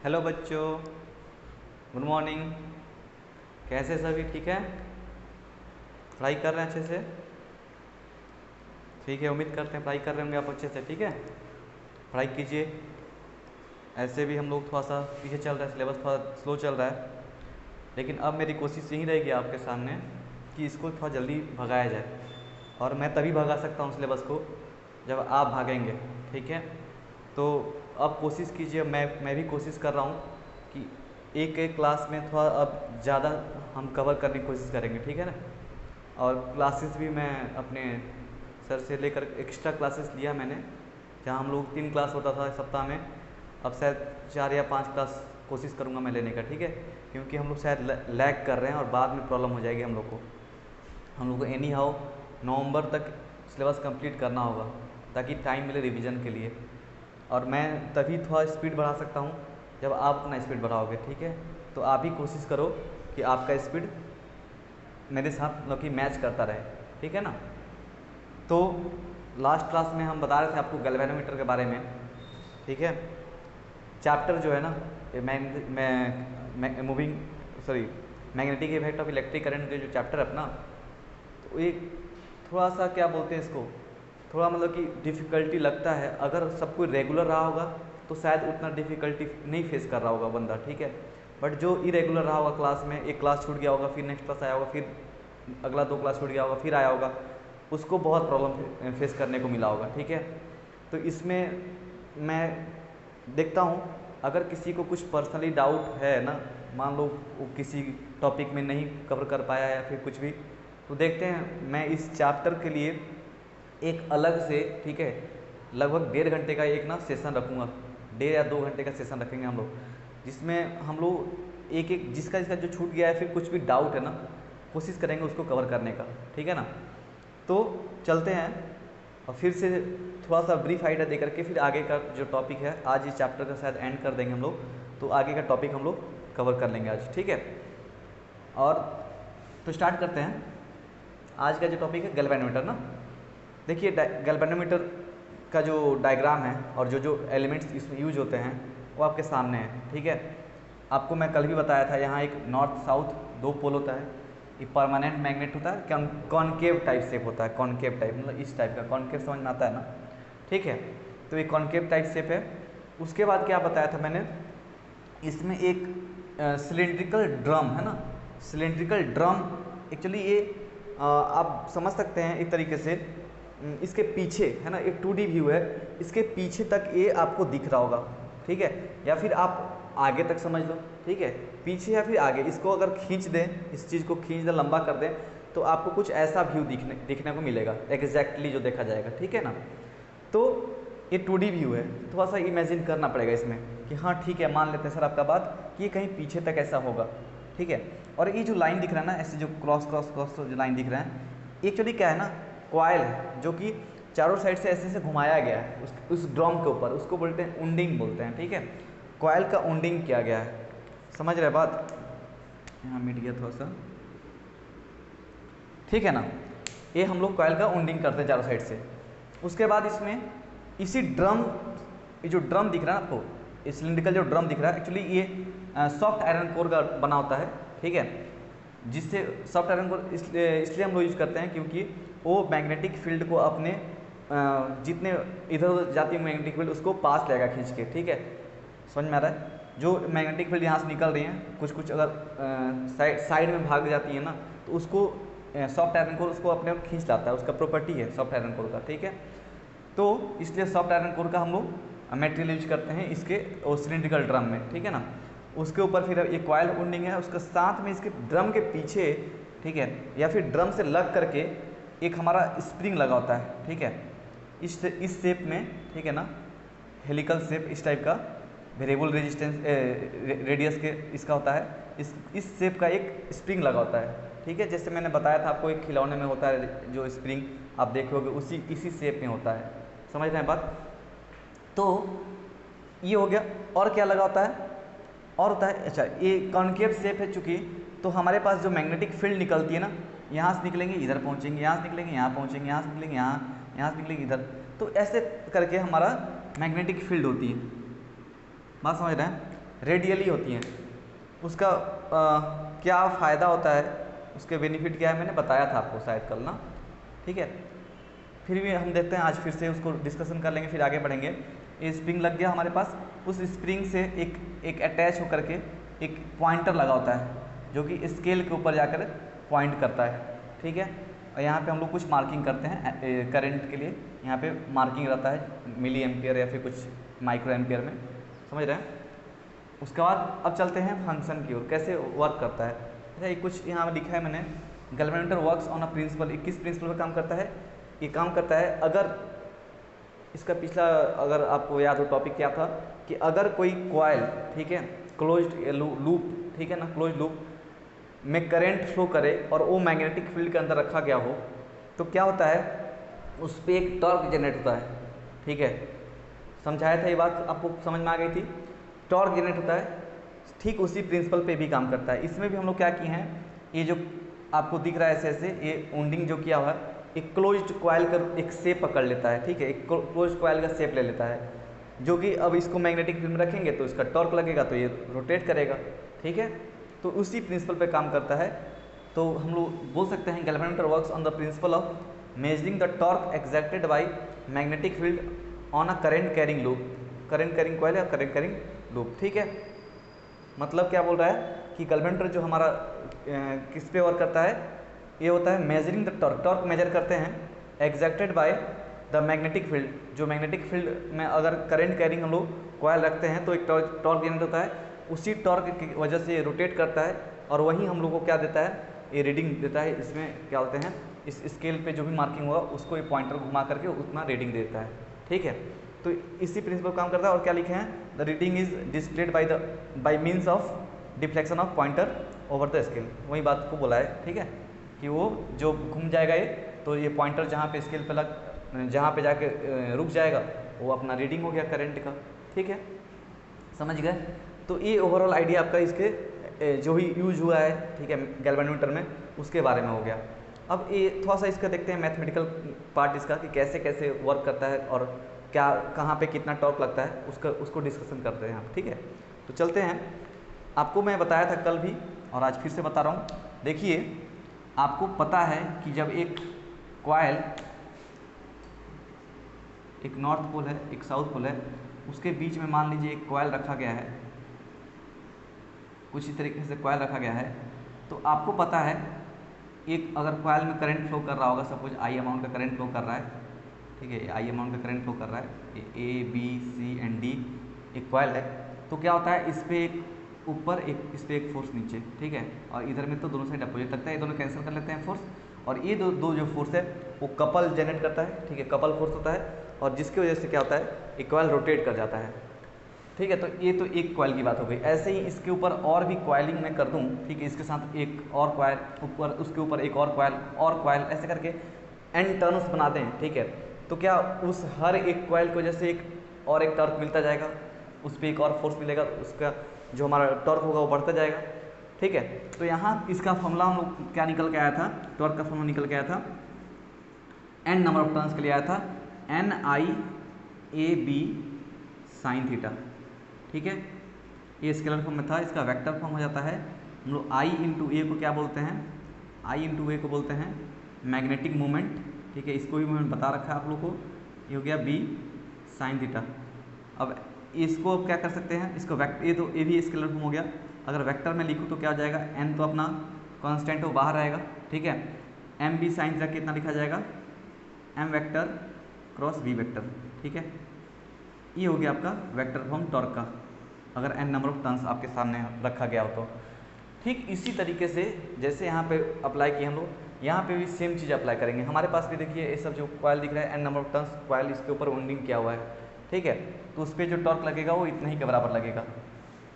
Hello बच्चों, good morning. कैसे सभी ठीक है? पढ़ाई कर रहे हैं अच्छे से? ठीक है, उम्मीद करते हैं पढ़ाई कर रहे होंगे आप अच्छे से। ठीक है, पढ़ाई कीजिए। ऐसे भी हम लोग थोड़ा सा पीछे चल रहा है, सिलेबस थोड़ा स्लो चल रहा है, लेकिन अब मेरी कोशिश यही रहेगी आपके सामने कि इसको थोड़ा जल्दी भगाया जाए। और मैं तभी भगा सकता हूँ सिलेबस को जब आप भागेंगे। ठीक है, तो अब कोशिश कीजिए, मैं भी कोशिश कर रहा हूँ कि एक एक क्लास में थोड़ा अब ज़्यादा हम कवर करने की कोशिश करेंगे। ठीक है ना? और क्लासेस भी मैं अपने सर से लेकर एक्स्ट्रा क्लासेस लिया मैंने, जहाँ हम लोग 3 क्लास होता था सप्ताह में, अब शायद 4 या 5 क्लास कोशिश करूँगा मैं लेने का। ठीक है, क्योंकि हम लोग शायद लैग कर रहे हैं और बाद में प्रॉब्लम हो जाएगी हम लोग को एनी हाउ नवंबर तक सिलेबस कंप्लीट करना होगा, ताकि टाइम मिले रिवीजन के लिए। और मैं तभी थोड़ा स्पीड बढ़ा सकता हूँ जब आप अपना स्पीड बढ़ाओगे। ठीक है, तो आप ही कोशिश करो कि आपका स्पीड मेरे साथ मतलब कि मैच करता रहे। ठीक है ना? तो लास्ट क्लास में हम बता रहे थे आपको गैल्वेनोमीटर के बारे में। ठीक है, चैप्टर जो है ना, moving sorry magnetic effect of electric current के जो चैप्टर है अपना, तो एक थोड़ा सा क्या बोलते हैं इसको, थोड़ा मतलब कि डिफ़िकल्टी लगता है। अगर सब कोई रेगुलर रहा होगा तो शायद उतना डिफ़िकल्टी नहीं फेस कर रहा होगा बंदा। ठीक है, बट जो इरेगुलर रहा होगा क्लास में, एक क्लास छूट गया होगा, फिर नेक्स्ट क्लास आया होगा, फिर अगला 2 क्लास छूट गया होगा, फिर आया होगा, उसको बहुत प्रॉब्लम फेस करने को मिला होगा। ठीक है, तो इसमें मैं देखता हूँ, अगर किसी को कुछ पर्सनली डाउट है ना, मान लो वो किसी टॉपिक में नहीं कवर कर पाया या फिर कुछ भी, तो देखते हैं मैं इस चैप्टर के लिए एक अलग से, ठीक है, लगभग 1.5 घंटे का एक ना सेशन रखूँगा। 1.5 या 2 घंटे का सेशन रखेंगे हम लोग, जिसमें हम लोग एक एक जिसका जिसका जो छूट गया है, फिर कुछ भी डाउट है ना, कोशिश करेंगे उसको कवर करने का। ठीक है ना? तो चलते हैं और फिर से थोड़ा सा ब्रीफ आइडिया दे करके फिर आगे का जो टॉपिक है, आज इस चैप्टर का शायद एंड कर देंगे हम लोग, तो आगे का टॉपिक हम लोग कवर कर लेंगे आज। ठीक है, और तो स्टार्ट करते हैं। आज का जो टॉपिक है गैल्वेनोमीटर ना। देखिए, गैल्वेनोमीटर का जो डायग्राम है और जो जो एलिमेंट्स इसमें यूज होते हैं वो आपके सामने है। ठीक है, आपको मैं कल भी बताया था, यहाँ एक नॉर्थ साउथ 2 पोल होता है, ये परमानेंट मैग्नेट होता है, कॉनकेव टाइप शेप होता है, कॉनकेव टाइप मतलब इस टाइप का, कॉनकेव समझ में आता है ना? ठीक है, तो ये कॉनकेव टाइप शेप है। उसके बाद क्या बताया था मैंने, इसमें एक सिलेंड्रिकल ड्रम है ना, सिलेंड्रिकल ड्रम। एक्चुअली ये आप समझ सकते हैं एक तरीके से, इसके पीछे है ना, एक 2D व्यू है, इसके पीछे तक ये आपको दिख रहा होगा। ठीक है, या फिर आप आगे तक समझ लो। ठीक है, पीछे या फिर आगे, इसको अगर खींच दें, इस चीज़ को खींच दें, लंबा कर दें, तो आपको कुछ ऐसा व्यू दिखने को मिलेगा, एग्जैक्टली जो देखा जाएगा। ठीक है ना? तो ये 2D व्यू है, थोड़ा सा इमेजिन करना पड़ेगा इसमें कि हाँ ठीक है, मान लेते हैं सर आपका बात कि ये कहीं पीछे तक ऐसा होगा। ठीक है, और ये जो लाइन दिख रहा है ना, ऐसे जो क्रॉस क्रॉस क्रॉस जो लाइन दिख रहा है, एक्चुअली क्या है ना, कॉइल है, जो कि चारों साइड से ऐसे ऐसे घुमाया गया है उस ड्रम के ऊपर, उसको बोलते हैं उंडिंग बोलते हैं। ठीक है, कॉइल का उंडिंग किया गया है। समझ रहे बात? यहाँ मिट गया थोड़ा सा। ठीक है ना, ये हम लोग कॉइल का उंडिंग करते हैं चारों साइड से। उसके बाद इसमें इसी ड्रम, ये जो ड्रम दिख रहा है आपको, ये सिलिंड्रिकल जो ड्रम दिख रहा है, एक्चुअली ये सॉफ्ट आयरन कोर का बना होता है। ठीक है, जिससे सॉफ्ट आयरन कोर इसलिए हम लोग यूज करते हैं क्योंकि वो मैग्नेटिक फील्ड को अपने जितने इधर उधर जाती है मैग्नेटिक फील्ड, उसको पास लेगा खींच के। ठीक है, समझ में आ रहा है? जो मैग्नेटिक फील्ड यहाँ से निकल रही हैं, कुछ कुछ अगर साइड में भाग जाती है ना, तो उसको सॉफ्ट आयरन कोर उसको अपने आप खींच लाता है, उसका प्रॉपर्टी है सॉफ्ट आयरन कोर का। ठीक है, तो इसलिए सॉफ्ट आयरन कोर का हम लोग मटेरियल यूज करते हैं इसके सिलिंड्रिकल ड्रम में। ठीक है ना? उसके ऊपर फिर ये कॉइल उंडिंग है, उसके साथ में इसके ड्रम के पीछे, ठीक है, या फिर ड्रम से लग करके एक हमारा स्प्रिंग लगा होता है। ठीक है, इस शेप में, ठीक है ना, हेलिकल शेप इस टाइप का, वेरिएबल रेजिस्टेंस रेडियस के इसका होता है, इस शेप का एक स्प्रिंग लगा होता है। ठीक है, जैसे मैंने बताया था आपको, एक खिलौने में होता है जो स्प्रिंग आप देखोगे, इसी शेप में होता है। समझ रहे हैं बात? तो ये हो गया। और क्या लगा होता है? और होता है, अच्छा, ये कॉनकेव शेप है चूँकि, तो हमारे पास जो मैग्नेटिक फील्ड निकलती है ना, यहाँ से निकलेंगे इधर पहुँचेंगे, यहाँ से निकलेंगे यहाँ पहुँचेंगे, यहाँ से निकलेंगे यहाँ से निकलेंगे इधर, तो ऐसे करके हमारा मैग्नेटिक फील्ड होती है। बात समझ रहे हैं? रेडियली होती हैं। उसका क्या फ़ायदा होता है, उसके बेनिफिट क्या है, मैंने बताया था आपको शायद कल ना, ठीक है। फिर भी हम देखते हैं, आज फिर से उसको डिस्कशन कर लेंगे, फिर आगे बढ़ेंगे। ये स्प्रिंग लग गया हमारे पास, उस स्प्रिंग से एक अटैच होकर के एक पॉइंटर लगा होता है जो कि स्केल के ऊपर जाकर पॉइंट करता है, ठीक है। और यहाँ पे हम लोग कुछ मार्किंग करते हैं करंट के लिए, यहाँ पे मार्किंग रहता है मिली एम्पियर या फिर कुछ माइक्रो एम्पियर में, समझ रहे हैं। उसके बाद अब चलते हैं फंक्शन की ओर, कैसे वर्क करता है। अच्छा, ये कुछ यहाँ लिखा है मैंने, galvanometer works on a principle. किस प्रिंसिपल पर काम करता है, ये काम करता है, अगर इसका पिछला अगर आपको याद हो टॉपिक क्या था, कि अगर कोई कॉइल, ठीक है, क्लोज्ड लूप, ठीक है ना, क्लोज्ड लूप में करंट फ्लो करे और वो मैग्नेटिक फील्ड के अंदर रखा गया हो, तो क्या होता है, उस पर एक टॉर्क जनरेट होता है, ठीक है। समझाया था, ये बात आपको समझ में आ गई थी। टॉर्क जनरेट होता है, ठीक उसी प्रिंसिपल पे भी काम करता है। इसमें भी हम लोग क्या किए हैं, ये जो आपको दिख रहा है ऐसे ऐसे, ये वाउंडिंग जो किया हुआ है, एक क्लोज्ड कॉइल का एक शेप पकड़ लेता है, ठीक है, एक क्लोज्ड कॉइल का शेप ले लेता है, जो कि अब इसको मैग्नेटिक फील्ड में रखेंगे तो इसका टॉर्क लगेगा तो ये रोटेट करेगा, ठीक है। तो उसी प्रिंसिपल पे काम करता है। तो हम लोग बोल सकते हैं galvanometer works on the principle of measuring the torque exerted by magnetic field on a current carrying loop, current carrying coil या करंट कैरिंग लूप, ठीक है। मतलब क्या बोल रहा है कि गैल्वेनोमीटर जो हमारा किस पे वर्क करता है, ये होता है measuring the torque, torque measure करते हैं exerted by the magnetic field, जो मैग्नेटिक फील्ड में अगर करंट कैरिंग हम लोग कॉइल रखते हैं तो एक टॉर्क जनरेट होता है, उसी टॉर्क की वजह से ये रोटेट करता है और वही हम लोग को क्या देता है, ये रीडिंग देता है। इसमें क्या बोलते हैं, इस स्केल पे जो भी मार्किंग होगा उसको ये पॉइंटर घुमा करके उतना रीडिंग देता है, ठीक है। तो इसी प्रिंसिपल काम करता है। और क्या लिखे हैं, the reading is displayed bye means of deflection of pointer over the scale, वही बात को बोला है, ठीक है, कि वो जो घूम जाएगा ये, तो ये पॉइंटर जहाँ पे स्केल पे जहाँ पे जाके रुक जाएगा वो अपना रीडिंग हो गया करंट का, ठीक है, समझ गए। तो ये ओवरऑल आइडिया आपका इसके जो ही यूज हुआ है, ठीक है, गैल्वेनोमीटर में, उसके बारे में हो गया। अब ये थोड़ा सा इसका देखते हैं मैथमेटिकल पार्ट इसका, कि कैसे कैसे वर्क करता है और क्या कहाँ पे कितना टॉर्क लगता है, उसको डिस्कशन करते हैं आप, ठीक है। तो चलते हैं, आपको मैं बताया था कल भी और आज फिर से बता रहा हूँ। देखिए, आपको पता है कि जब एक कॉइल, एक नॉर्थ पोल है एक साउथ पोल है, उसके बीच में मान लीजिए एक कॉइल रखा गया है, कुछ इस तरीके से कॉइल रखा गया है, तो आपको पता है एक अगर कॉइल में करंट फ्लो कर रहा होगा, सपोज आई अमाउंट का करंट फ्लो कर रहा है, ठीक है, आई अमाउंट का करंट फ्लो कर रहा है, A B C and D एक कॉइल है, तो क्या होता है, इस पर एक ऊपर एक, इस पर एक फोर्स नीचे, ठीक है, और इधर में तो दोनों साइड अपोजिट लगता है, ये दोनों कैंसिल कर लेते हैं फोर्स, और ये दो जो फोर्स है वो कपल जनरेट करता है, ठीक है, कपल फोर्स होता है, और जिसकी वजह से क्या होता है, एक कॉइल रोटेट कर जाता है, ठीक है। तो ये तो एक कॉइल की बात हो गई। ऐसे ही इसके ऊपर और भी कॉइलिंग मैं कर दूँ, ठीक है, इसके साथ एक और कॉइल ऊपर, उसके ऊपर एक और कॉइल, ऐसे करके एन टर्न्स बनाते हैं, ठीक है। तो क्या उस हर एक कॉइल की वजह से एक और एक टॉर्क मिलता जाएगा, उस पर एक और फोर्स मिलेगा, उसका जो हमारा टॉर्क होगा वो बढ़ता जाएगा, ठीक है। तो यहाँ इसका फॉर्मूला हम लोग क्या निकल के आया था, टॉर्क का फॉर्मूला निकल के आया था, एन नंबर ऑफ टर्न्स के लिए आया था, N I A B sine theta, ठीक है। ये स्केलर फॉर्म में था, इसका वेक्टर फॉर्म हो जाता है, हम लोग आई इंटू ए को क्या बोलते हैं, आई इंटू ए को बोलते हैं मैग्नेटिक मोमेंट, ठीक है, इसको भी मैंने बता रखा है आप लोग को, ये हो गया बी साइन थीटा। अब इसको क्या कर सकते हैं, इसको ये भी स्केलर फॉर्म हो गया, अगर वेक्टर में लिखूँ तो क्या हो जाएगा, एन तो अपना कांस्टेंट हो बाहर आएगा, ठीक है, एम बी साइन थीटा कितना लिखा जाएगा, M vector cross B vector, ठीक है। ये हो गया आपका वेक्टर फॉर्म टॉर्क का, अगर एन नंबर ऑफ टर्न्स आपके सामने रखा गया हो तो। ठीक इसी तरीके से जैसे यहाँ पे अप्लाई किए हम लोग, यहाँ पे भी सेम चीज़ अप्लाई करेंगे। हमारे पास भी देखिए ये सब जो कॉइल दिख रहा है, N number of turns coil, इसके ऊपर वाउंडिंग किया हुआ है, ठीक है, तो उस पर जो टॉर्क लगेगा वो इतना ही के बराबर लगेगा,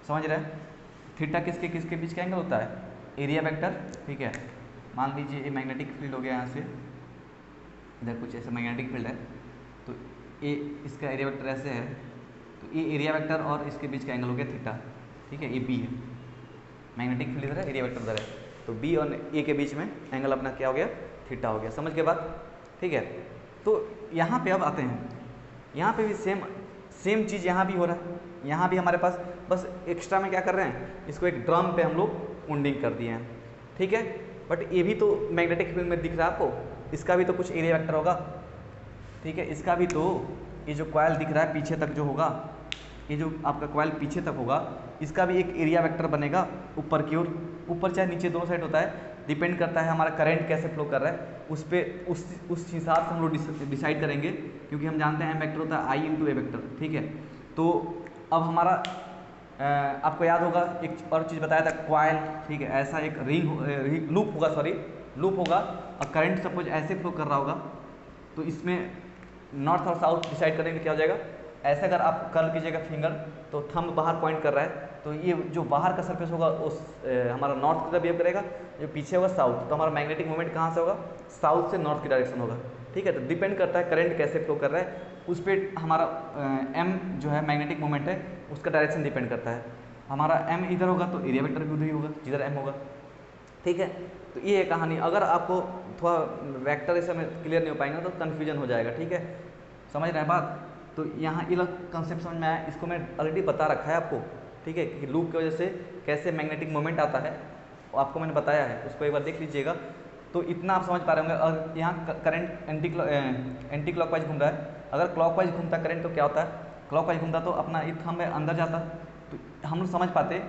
समझ रहे हैं। थीटा किसके किसके बीच का एंगल होता है, एरिया वेक्टर, ठीक है। मान लीजिए ये मैग्नेटिक फील्ड हो गया, यहाँ से इधर कुछ ऐसा मैग्नेटिक फील्ड है, तो ये इसका एरिया वेक्टर ऐसे है, तो ये एरिया वेक्टर और इसके बीच का एंगल हो गया थीटा, ठीक है, ये बी है, मैग्नेटिक फील्ड इधर है, एरिया वेक्टर उधर है, तो बी और ए के बीच में एंगल अपना क्या हो गया, थीटा हो गया, समझ के बात, ठीक है। तो यहाँ पे अब आते हैं, यहाँ पे भी सेम चीज़ यहाँ भी हो रहा है, यहाँ भी हमारे पास बस एक्स्ट्रा में क्या कर रहे हैं, इसको एक ड्रम पे हम लोग वुंडिंग कर दिए हैं, ठीक है। बट ये भी तो मैग्नेटिक फील्ड में दिख रहा है आपको, इसका भी तो कुछ एरिया वेक्टर होगा, ठीक है। इसका भी तो ये जो कॉइल दिख रहा है पीछे तक जो होगा, ये जो आपका कॉइल पीछे तक होगा, इसका भी एक एरिया वेक्टर बनेगा ऊपर की ओर, ऊपर चाहे नीचे दोनों साइड होता है, डिपेंड करता है हमारा करंट कैसे फ्लो कर रहा है उस पर, उस हिसाब से हम लोग डिसाइड करेंगे, क्योंकि हम जानते हैं एम वेक्टर होता है आई इंटू ए वेक्टर, ठीक है। तो अब हमारा आपको याद होगा एक और चीज़ बताया था, कॉइल, ठीक है, ऐसा एक रिंग लूप होगा, सॉरी लूप होगा, और करंट सपोज ऐसे फ्लो कर रहा होगा, तो इसमें नॉर्थ और साउथ डिसाइड करेंगे क्या हो जाएगा। ऐसे अगर आप कर्ल कीजिएगा फिंगर तो थंब बाहर पॉइंट कर रहा है, तो ये जो बाहर का सरफेस होगा उस हमारा नॉर्थ की तरफ बिहेव करेगा, जो पीछे होगा साउथ, तो हमारा मैग्नेटिक मोमेंट कहाँ से होगा, साउथ से नॉर्थ की डायरेक्शन होगा, ठीक है। तो डिपेंड करता है करंट कैसे फ्लो कर रहा है उस पर हमारा एम जो है मैग्नेटिक मोमेंट है उसका डायरेक्शन डिपेंड करता है। हमारा एम इधर होगा तो एरिया वेक्टर भी उधर ही होगा जिधर एम होगा, ठीक है। तो ये है कहानी। अगर आपको थोड़ा वेक्टर इस समय क्लियर नहीं हो पाएंगे तो कन्फ्यूजन हो जाएगा, ठीक है, समझ रहे हैं बात। तो यहाँ ये कंसेप्ट समझ में आया, इसको मैं ऑलरेडी बता रखा है आपको, ठीक है, कि लूप की वजह से कैसे मैग्नेटिक मोमेंट आता है आपको मैंने बताया है, उसको एक बार देख लीजिएगा। तो इतना आप समझ पा रहे होंगे। और यहाँ करंट एंटी क्लॉकवाइज घूम रहा है, अगर क्लॉकवाइज घूमता करंट तो क्या होता है, क्लॉकवाइज घूमता तो अपना ये थंब में अंदर जाता, तो हम लोग समझ पाते,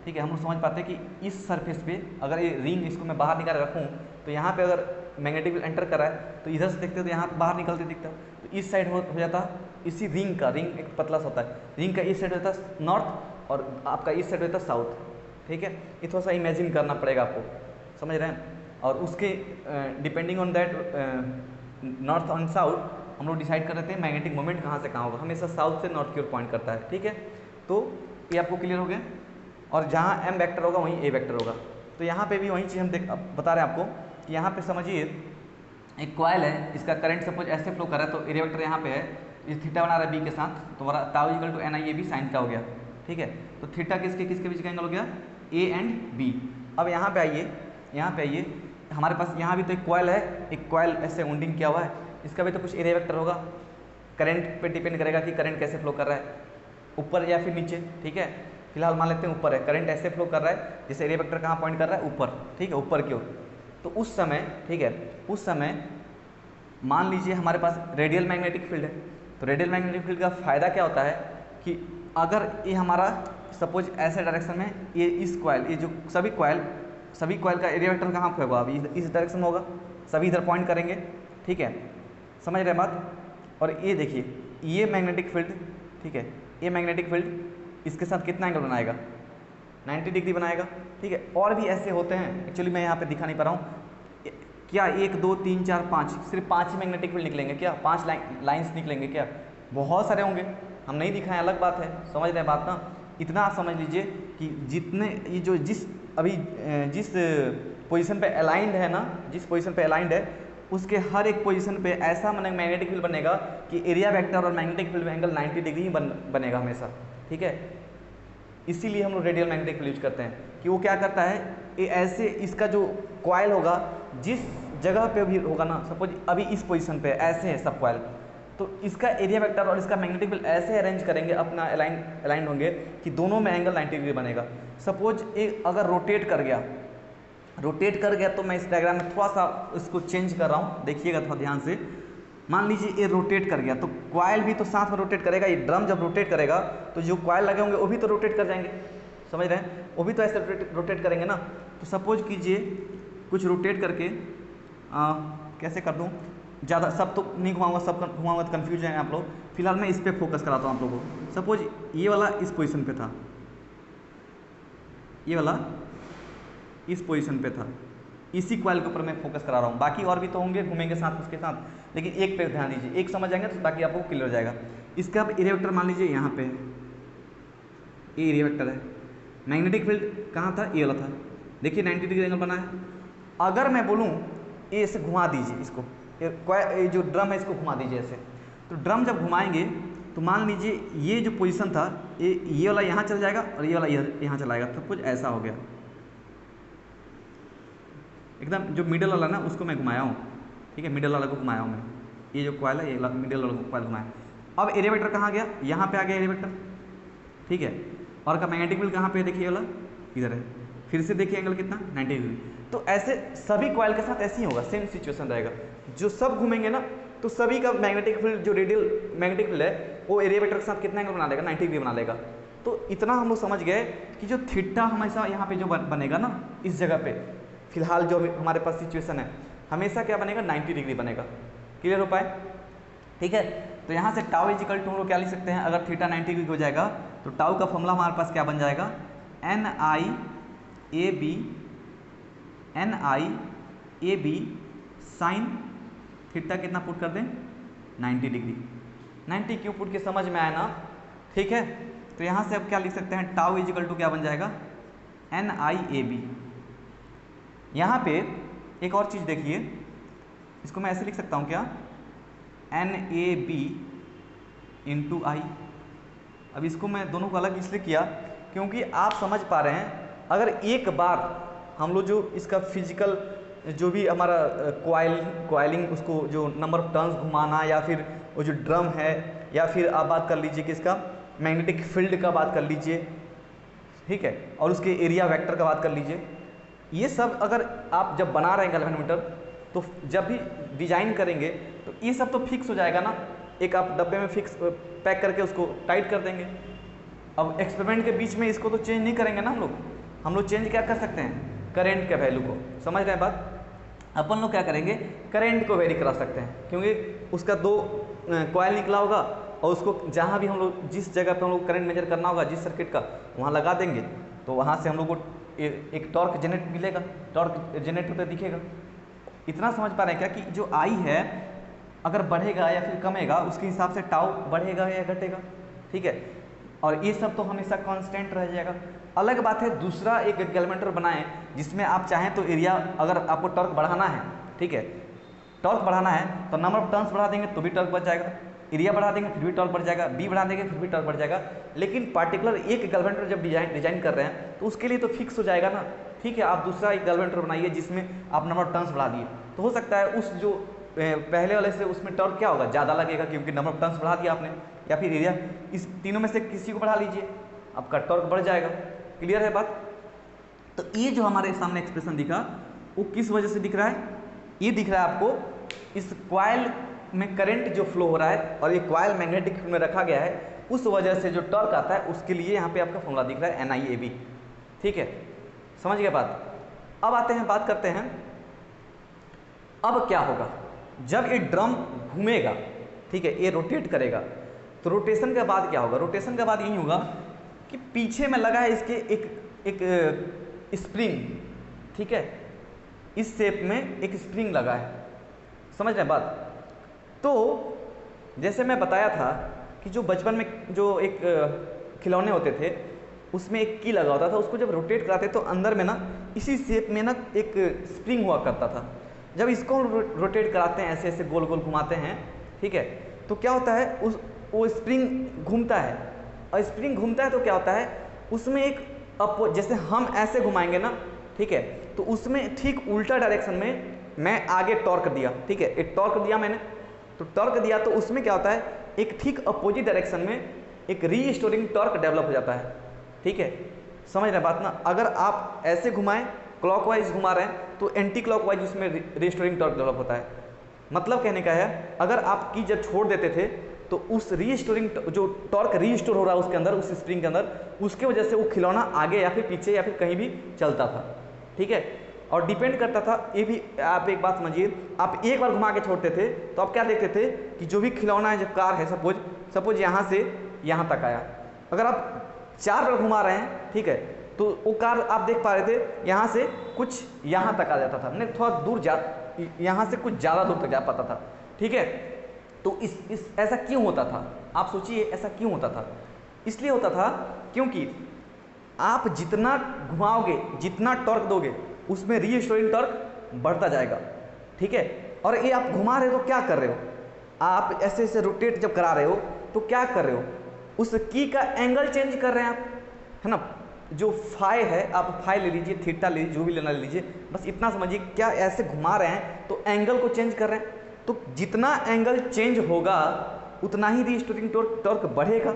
ठीक है, हम लोग समझ पाते कि इस सरफेस पे अगर ये रिंग इसको मैं बाहर निकाल रखूँ तो यहाँ पे अगर मैग्नेटिक फील्ड एंटर कर रहा है तो इधर से देखते तो यहाँ बाहर निकलते दिखता, तो इस साइड हो जाता इसी रिंग का, रिंग एक पतला सा होता है, रिंग का इस साइड होता है नॉर्थ और आपका इस साइड होता है साउथ, ठीक है। ये थोड़ा सा इमेजिन करना पड़ेगा आपको, समझ रहे हैं। और उसके depending on that north and south हम लोग डिसाइड कर रहे थे मैग्नेटिक मोमेंट कहाँ से कहाँ होगा, हमेशा साउथ से नॉर्थ की ओर पॉइंट करता है, ठीक है। तो ये आपको क्लियर हो गया। और जहाँ एम वेक्टर होगा वहीं ए वेक्टर होगा, तो यहाँ पे भी वही चीज़ हम बता रहे हैं आपको कि यहाँ पे समझिए एक कॉइल है, इसका करंट सपोज ऐसे फ्लो कर रहा है, तो एरिया वेक्टर यहाँ पे है, ये थीटा बना रहा है बी के साथ, तो हमारा tau equal to N I A B sine का हो गया, ठीक है। तो थीटा किसके बीच का एंगल हो गया, ए एंड बी। अब यहाँ पे आइए, यहाँ पे आइए, हमारे पास यहाँ भी तो एक कॉइल है, एक कॉइल ऐसे वाउंडिंग किया हुआ है, इसका भी तो कुछ एरिया वेक्टर होगा, करंट पे डिपेंड करेगा कि करंट कैसे फ्लो कर रहा है, ऊपर या फिर नीचे, ठीक है। फिलहाल मान लेते हैं ऊपर है, करंट ऐसे फ्लो कर रहा है जैसे एरिया वेक्टर कहाँ पॉइंट कर रहा है, ऊपर, ठीक है, ऊपर की ओर। तो उस समय, ठीक है, उस समय मान लीजिए हमारे पास रेडियल मैग्नेटिक फील्ड है, तो रेडियल मैग्नेटिक फील्ड का फ़ायदा क्या होता है कि अगर ये हमारा सपोज ऐसे डायरेक्शन में ये इस कॉइल, ये जो सभी कॉइल का एरिया वेक्टर कहाँ होगा, अभी इस डायरेक्शन में होगा, सभी इधर पॉइंट करेंगे, ठीक है, समझ रहे हैं बात। और ये देखिए ये मैग्नेटिक फील्ड, ठीक है, ये मैग्नेटिक फील्ड इसके साथ कितना एंगल बनाएगा, 90 डिग्री बनाएगा, ठीक है। और भी ऐसे होते हैं, एक्चुअली मैं यहाँ पे दिखा नहीं पा रहा हूँ, क्या 1 2 3 4 5 सिर्फ 5 ही मैग्नेटिक फील्ड निकलेंगे क्या, 5 लाइन्स निकलेंगे क्या, बहुत सारे होंगे, हम नहीं दिखाएं अलग बात है, समझ रहे हैं बात ना। इतना आप समझ लीजिए कि जितने ये जो जिस पोजीशन पे अलाइंड है ना, जिस पोजीशन पे अलाइंड है उसके हर एक पोजीशन पे ऐसा मैग्नेटिक फील्ड बनेगा कि एरिया वेक्टर और मैग्नेटिक फील्ड में एंगल 90 डिग्री ही बनेगा हमेशा, ठीक है। इसीलिए हम लोग रेडियल मैग्नेटिक फील्ड यूज करते हैं कि वो क्या करता है, ये ऐसे इसका जो कॉइल होगा जिस जगह पे भी होगा ना, सपोज अभी इस पोजीशन पे ऐसे है सब कॉइल, तो इसका एरिया वेक्टर और इसका मैग्नेटिक फील्ड ऐसे अरेंज करेंगे अपना अलाइन होंगे कि दोनों में एंगल 90 डिग्री बनेगा। सपोज एक अगर रोटेट कर गया तो मैं इस डायग्राम में थोड़ा सा इसको चेंज कर रहा हूँ, देखिएगा थोड़ा ध्यान से। मान लीजिए ये रोटेट कर गया तो कॉइल भी तो साथ में रोटेट करेगा, ये ड्रम जब रोटेट करेगा तो जो कॉइल लगे होंगे वो भी तो रोटेट कर जाएंगे, समझ रहे हैं, वो भी तो ऐसे रोटेट करेंगे ना। तो सपोज कीजिए कुछ रोटेट करके कैसे कर दूँ, ज़्यादा सब तो नहीं घुमाऊंगा, सब घुमाऊंगा तो कन्फ्यूज हैं आप लोग, फिलहाल मैं इस पर फोकस कराता हूँ आप लोगों को। सपोज ये वाला इस पोजीशन पे था, ये वाला इस पोजीशन पे था, इसी कॉइल के ऊपर मैं फोकस करा रहा हूँ, बाकी और भी तो होंगे घूमेंगे साथ उसके साथ, लेकिन एक पे ध्यान दीजिए, एक समझ जाएंगे तो बाकी आपको क्लियर हो जाएगा। इसका अब एरिया वेक्टर मान लीजिए यहाँ पे ये एरिया वेक्टर है, मैग्नेटिक फील्ड कहाँ था, ये वाला था, देखिए 90 डिग्री एंगल बना है। अगर मैं बोलूँ ये ऐसे घुमा दीजिए इसको, ये जो ड्रम है इसको घुमा दीजिए ऐसे, तो ड्रम जब घुमाएंगे तो मान लीजिए ये जो पोजीशन था ये वाला यहाँ चला जाएगा और ये वाला यहाँ चला जाएगा, तो कुछ ऐसा हो गया, एकदम जो मिडल वाला ना उसको मैं घुमाया हूँ, ठीक है, मिडल वाला को घुमाया हूँ मैं, ये जो कॉइल है ये मिडल वाला कॉइल घुमाया। अब एरिया वेक्टर कहाँ गया, यहाँ पे आ गया एरिया वेक्टर, ठीक है। और का मैग्नेटिक फील्ड कहाँ पे है, देखिए वाला इधर है। फिर से देखिए एंगल कितना 90 डिग्री। तो ऐसे सभी कॉइल के साथ ऐसे ही होगा, सेम सिचुएशन रहेगा। जो सब घूमेंगे ना तो सभी का मैग्नेटिक फील्ड, जो रेडियल मैग्नेटिक फील्ड है, वो एरिया वेक्टर के साथ कितना एंगल बना लेगा, 90 डिग्री बना लेगा। तो इतना हम लोग समझ गए कि जो थीटा हमेशा यहाँ पे जो बनेगा ना इस जगह पे, फिलहाल जो हमारे पास सिचुएशन है, हमेशा क्या बनेगा, 90 डिग्री बनेगा। क्लियर हो पाए, ठीक है। तो यहाँ से टाउ इजिकल टू हम लोग क्या लिख सकते हैं, अगर थीटा 90 डिग्री हो जाएगा तो टाउ का फॉर्मूला हमारे पास क्या बन जाएगा, NI AB साइन थीटा कितना पुट कर दें, 90 डिग्री। 90 क्यों पुट के समझ में आया ना, ठीक है। तो यहाँ से अब क्या लिख सकते हैं, टाउ इजिकल टू क्या बन जाएगा, NIAB। यहाँ पे एक और चीज़ देखिए, इसको मैं ऐसे लिख सकता हूँ क्या, NAB इंटू आई। अब इसको मैं दोनों को अलग इसलिए किया क्योंकि आप समझ पा रहे हैं, अगर एक बार हम लोग जो इसका फिजिकल जो भी हमारा कॉइलिंग, उसको जो नंबर ऑफ टर्न्स घुमाना, या फिर वो जो ड्रम है, या फिर आप बात कर लीजिए कि इसका मैग्नेटिक फील्ड का बात कर लीजिए, ठीक है, और उसके एरिया वेक्टर का बात कर लीजिए, ये सब अगर आप जब बना रहे हैं गैल्वेनोमीटर, तो जब भी डिजाइन करेंगे तो ये सब तो फिक्स हो जाएगा ना, एक आप डब्बे में फिक्स पैक करके उसको टाइट कर देंगे। अब एक्सपेरिमेंट के बीच में इसको तो चेंज नहीं करेंगे ना हम लोग चेंज क्या कर सकते हैं, करेंट के वैल्यू को, समझ रहे हैं बात। अपन लोग क्या करेंगे, करेंट को वेरी करा सकते हैं, क्योंकि उसका 2 कॉइल निकला होगा और उसको जहाँ भी हम लोग जिस जगह पे हम लोग करंट मेजर करना होगा, जिस सर्किट का, वहाँ लगा देंगे, तो वहाँ से हम लोग को एक टॉर्क जनरेट मिलेगा, टॉर्क जनरेटर पे दिखेगा। इतना समझ पा रहे हैं क्या कि जो आई है अगर बढ़ेगा या फिर कमेगा, उसके हिसाब से टाउ बढ़ेगा या घटेगा, ठीक है। और ये सब तो हमेशा कांस्टेंट रह जाएगा। अलग बात है दूसरा एक गैल्वेनोमीटर बनाएं जिसमें आप चाहें तो एरिया, अगर आपको टॉर्क बढ़ाना है, ठीक है, टॉर्क बढ़ाना है तो नंबर ऑफ टर्न्स बढ़ा देंगे तो भी टॉर्क बढ़ जाएगा, एरिया बढ़ा देंगे फिर भी टॉर्क बढ़ जाएगा, बी बढ़ा देंगे फिर भी टॉर्क बढ़ जाएगा। लेकिन पार्टिकुलर एक गैल्वेनोमीटर जब डिजाइन कर रहे हैं तो उसके लिए तो फिक्स हो जाएगा ना, ठीक है। आप दूसरा एक गैल्वेनोमीटर बनाइए जिसमें आप नंबर ऑफ टर्न्स बढ़ा दिए, तो हो सकता है उस जो पहले वाले से उसमें टॉर्क क्या होगा, ज़्यादा लगेगा क्योंकि नंबर ऑफ टर्न्स बढ़ा दिया आपने, या फिर एरिया, इस तीनों में से किसी को बढ़ा लीजिए, आपका टॉर्क बढ़ जाएगा। क्लियर है बात। तो ये जो हमारे सामने एक्सप्रेशन दिखा वो किस वजह से दिख रहा है, ये दिख रहा है आपको इस कॉइल में करंट जो फ्लो हो रहा है और ये कॉइल मैग्नेटिक फील्ड में रखा गया है, उस वजह से जो टॉर्क आता है उसके लिए यहाँ पे आपका फॉर्मूला दिख रहा है NIAB, ठीक है, समझ गए बात। अब आते हैं, बात करते हैं अब क्या होगा जब ये ड्रम घूमेगा, ठीक है, ये रोटेट करेगा, तो रोटेशन के बाद क्या होगा, रोटेशन के बाद यही होगा कि पीछे में लगा है इसके एक स्प्रिंग, ठीक है, इस शेप में एक स्प्रिंग लगा है, समझ रहे हैं बात। तो जैसे मैं बताया था कि जो बचपन में जो एक खिलौने होते थे उसमें एक की लगा होता था, उसको जब रोटेट कराते तो अंदर में ना इसी शेप में ना एक स्प्रिंग हुआ करता था। जब इसको रोटेट कराते हैं, ऐसे ऐसे गोल गोल घुमाते हैं, ठीक है, तो क्या होता है वो स्प्रिंग घूमता है, और स्प्रिंग घूमता है तो क्या होता है उसमें एक जैसे हम ऐसे घुमाएंगे ना, ठीक है, तो उसमें ठीक उल्टा डायरेक्शन में मैं आगे टॉर्क दिया, ठीक है, एक टॉर्क दिया मैंने, तो टॉर्क दिया तो उसमें क्या होता है एक ठीक अपोजिट डायरेक्शन में एक रीस्टोरिंग टॉर्क डेवलप हो जाता है, ठीक है, समझ रहे बात ना। अगर आप ऐसे घुमाएं, क्लॉकवाइज घुमा रहे हैं तो एंटी क्लॉकवाइज उसमें रीस्टोरिंग टॉर्क डेवलप होता है। मतलब कहने का है अगर आप की जब छोड़ देते थे तो उस रीस्टोरिंग जो टॉर्क रीस्टोर हो रहा है उसके अंदर, उस स्प्रिंग के अंदर, उसके वजह से वो खिलौना आगे या फिर पीछे या फिर कहीं भी चलता था, ठीक है। और डिपेंड करता था, ये भी आप एक बात समझिए, आप एक बार घुमा के छोड़ते थे तो आप क्या देखते थे कि जो भी खिलौना है, जो कार है, सपोज यहाँ से यहाँ तक आया, अगर आप 4 बार घुमा रहे हैं, ठीक है, तो वो कार आप देख पा रहे थे यहाँ से कुछ यहाँ तक आ जाता था, नहीं थोड़ा दूर यहाँ से कुछ ज़्यादा दूर तक जा पाता था, ठीक है। तो इस ऐसा क्यों होता था, आप सोचिए ऐसा क्यों होता था। इसलिए होता था क्योंकि आप जितना घुमाओगे, जितना टॉर्क दोगे, उसमें रीस्टोरिंग टॉर्क बढ़ता जाएगा, ठीक है। और ये आप घुमा रहे हो तो क्या कर रहे हो, आप ऐसे ऐसे रोटेट जब करा रहे हो तो क्या कर रहे हो, उस की का एंगल चेंज कर रहे हैं आप, है ना। जो फाई है, आप फाई ले लीजिए, थीटा ले लीजिए, जो भी लेना ले लीजिए, बस इतना समझिए क्या ऐसे घुमा रहे हैं तो एंगल को चेंज कर रहे हैं। तो जितना एंगल चेंज होगा उतना ही रीस्टोरिंग टॉर्क बढ़ेगा।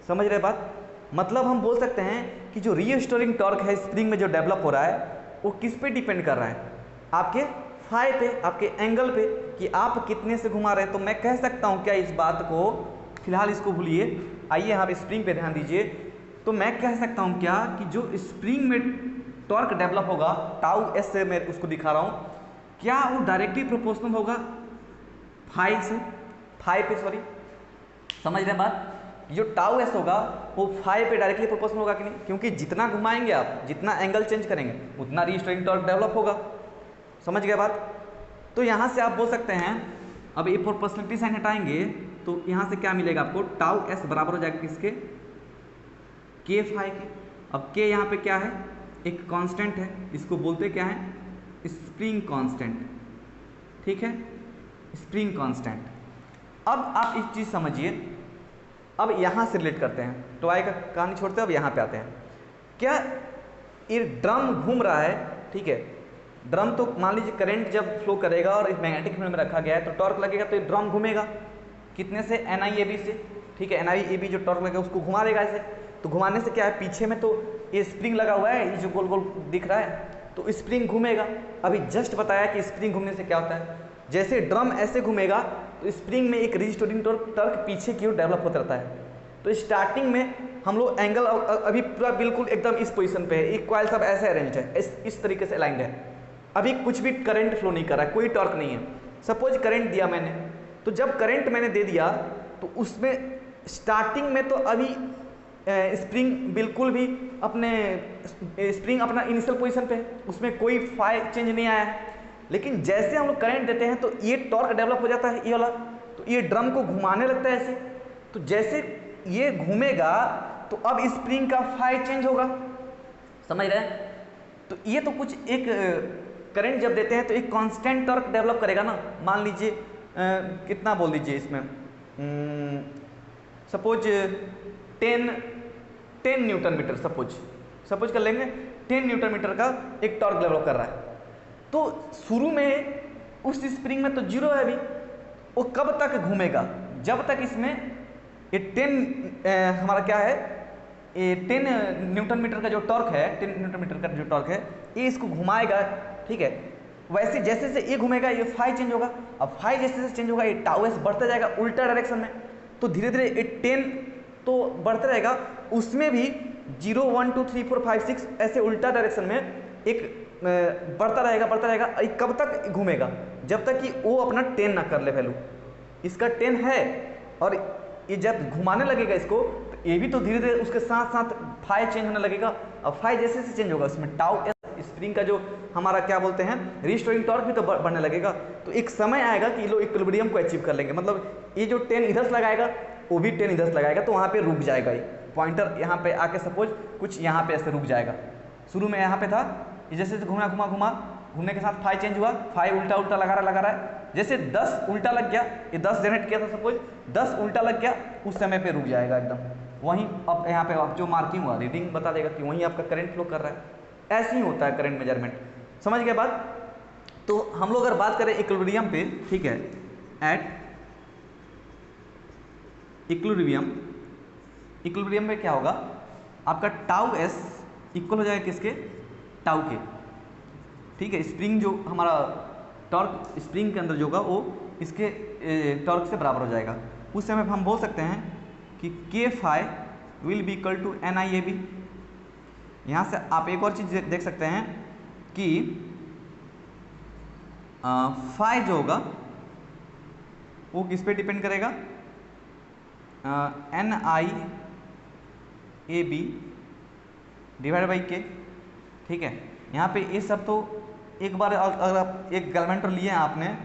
समझ रहे बात? मतलब हम बोल सकते हैं कि जो रीस्टोरिंग टॉर्क है स्प्रिंग में जो डेवलप हो रहा है वो किस पे डिपेंड कर रहा है? आपके फाई पे, आपके एंगल पे, कि आप कितने से घुमा रहे हैं। तो मैं कह सकता हूँ क्या इस बात को, फिलहाल इसको भूलिए, आइए आप स्प्रिंग पे ध्यान दीजिए। तो मैं कह सकता हूँ क्या कि जो स्प्रिंग में टॉर्क डेवलप होगा टाउ एस से, मैं उसको दिखा रहा हूँ, क्या वो डायरेक्टली प्रोपोर्शनल होगा फाई से, फाई पे, सॉरी, समझ रहे बात? जो टाउ एस होगा वो फाई पे डायरेक्टली प्रोपोर्शनल होगा कि नहीं? क्योंकि जितना घुमाएंगे आप, जितना एंगल चेंज करेंगे, उतना रीस्टोरिंग टॉर्क डेवलप होगा। समझ गए बात? तो यहाँ से आप बोल सकते हैं, अब ए प्रोपोर्शनलिटी साइन हटाएंगे तो यहाँ से क्या मिलेगा आपको, टाउ एस बराबर हो जाएगा किसके, के फाई के। अब के यहाँ पे क्या है, एक कांस्टेंट है, इसको बोलते क्या है, स्प्रिंग कांस्टेंट, ठीक है, स्प्रिंग कांस्टेंट। अब आप एक चीज़ समझिए, अब यहाँ से रिलेट करते हैं, टॉय का कहानी छोड़ते हैं, अब यहाँ पे आते हैं। क्या ये ड्रम घूम रहा है, ठीक है, ड्रम तो मान लीजिए करंट जब फ्लो करेगा और इस मैग्नेटिक फील्ड में रखा गया है तो टॉर्क लगेगा, तो ये ड्रम घूमेगा कितने से, NIAB से, ठीक है, NIAB जो टॉर्क लगेगा उसको घुमा देगा ऐसे। तो घुमाने से क्या है, पीछे में तो ये स्प्रिंग लगा हुआ है, ये जो गोल गोल दिख रहा है, तो स्प्रिंग घूमेगा। अभी जस्ट बताया कि स्प्रिंग घूमने से क्या होता है, जैसे ड्रम ऐसे घूमेगा तो स्प्रिंग में एक रीस्टोरिंग टॉर्क पीछे की ओर डेवलप होता रहता है। तो स्टार्टिंग में हम लोग एंगल अभी पूरा बिल्कुल एकदम इस पोजीशन पे है, एक कॉइल सब ऐसे अरेंज है, इस तरीके से अलाइंड है, अभी कुछ भी करंट फ्लो नहीं कर रहा है, कोई टॉर्क नहीं है। सपोज करंट दिया मैंने, तो जब करंट मैंने दे दिया तो उसमें स्टार्टिंग में तो अभी स्प्रिंग बिल्कुल भी अपने स्प्रिंग अपना इनिशियल पोजीशन पे है, उसमें कोई फाई चेंज नहीं आया है। लेकिन जैसे हम लोग करंट देते हैं तो ये टॉर्क डेवलप हो जाता है, ये वाला, तो ये ड्रम को घुमाने लगता है ऐसे। तो जैसे ये घूमेगा तो अब स्प्रिंग का फाई चेंज होगा, समझ रहे हैं? तो ये तो कुछ एक करंट जब देते हैं तो एक कांस्टेंट टॉर्क डेवलप करेगा ना। मान लीजिए कितना बोल दीजिए इसमें, सपोज 10 न्यूटन मीटर, सपोज कर लेंगे 10 न्यूटन मीटर का एक टॉर्क डेवलप कर रहा है। तो शुरू में उस स्प्रिंग में तो जीरो है अभी, वो कब तक घूमेगा, जब तक इसमें ये 10 हमारा क्या है, ये 10 न्यूटन मीटर का जो टॉर्क है, 10 न्यूटन मीटर का जो टॉर्क है, ये इसको घुमाएगा, ठीक है। वैसे जैसे जैसे ये घूमेगा ये फाई चेंज होगा, अब फाई जैसे जैसे चेंज होगा ये टाउ एस बढ़ता जाएगा उल्टा डायरेक्शन में। तो धीरे धीरे ये 10 तो बढ़ता रहेगा, उसमें भी 0 1 2 3 4 5 6 ऐसे उल्टा डायरेक्शन में एक बढ़ता रहेगा। ये कब तक घूमेगा, जब तक कि वो अपना 10 ना कर ले वैल्यू। इसका 10 है और ये जब घुमाने लगेगा इसको तो ये भी तो धीरे धीरे उसके साथ साथ फाई चेंज होने लगेगा। अब फाई जैसे जैसे चेंज होगा उसमें टाउ एस स्प्रिंग का जो हमारा क्या बोलते हैं रीस्टोरिंग टॉर्क भी तो बढ़ने लगेगा। तो एक समय आएगा कि ये लोग इक्विलिब्रियम को अचीव कर लेंगे, मतलब ये जो 10 इधर से लगाएगा वो भी 10 इधर से लगाएगा, तो वहाँ पे रुक जाएगा। ये पॉइंटर यहाँ पे आके सपोज कुछ यहाँ पे ऐसे रुक जाएगा। शुरू में यहाँ पे था, ये जैसे घूमने के साथ फाई चेंज हुआ, फाई उल्टा लगा रहा है। जैसे 10 उल्टा लग गया, ये 10 जनरेट किया था, सपोज 10 उल्टा लग गया, उस समय पे रुक जाएगा एकदम वहीं। अब यहाँ पे अब जो मार्किंग हुआ रीडिंग बता देगा कि वहीं आपका करंट फ्लो कर रहा है। ऐसे ही होता है करंट मेजरमेंट, समझ गए बात? तो हम लोग अगर बात करें इक्विलिब्रियम पे, ठीक है, एट इक्विलिब्रियम में क्या होगा, आपका टाउ एस इक्वल हो जाएगा किसके, टाउ के, ठीक है। स्प्रिंग जो हमारा टॉर्क स्प्रिंग के अंदर जो होगा वो इसके टॉर्क से बराबर हो जाएगा। उस समय हम बोल सकते हैं कि K phi will be equal to NIAB। यहाँ से आप एक और चीज़ देख सकते हैं कि फाई जो होगा वो किस पे डिपेंड करेगा, NIAB डिवाइड बाई के, ठीक है। यहाँ पे ये सब तो एक बार अगर आप एक गैल्वेनोमीटर लिए हैं आपने,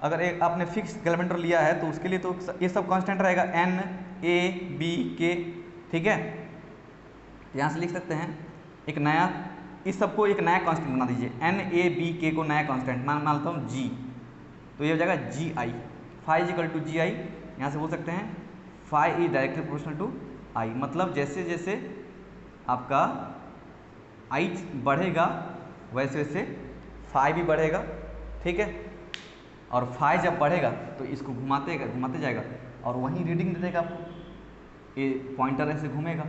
अगर एक आपने फिक्स गैल्वेनोमीटर लिया है तो उसके लिए तो ये सब कांस्टेंट रहेगा NABK, ठीक है। यहाँ से लिख सकते हैं एक नया, इस सबको एक नया कांस्टेंट बना दीजिए, NABK को नया कांस्टेंट मानता हूँ G, तो ये हो जाएगा GI, phi is equal to GI। यहाँ से बोल सकते हैं phi is directly proportional to I, मतलब जैसे जैसे आपका I बढ़ेगा वैसे वैसे फाई भी बढ़ेगा, ठीक है। और फाई जब बढ़ेगा तो इसको घुमाते जाएगा, और वहीं रीडिंग दे देगा आपको। ये पॉइंटर ऐसे घूमेगा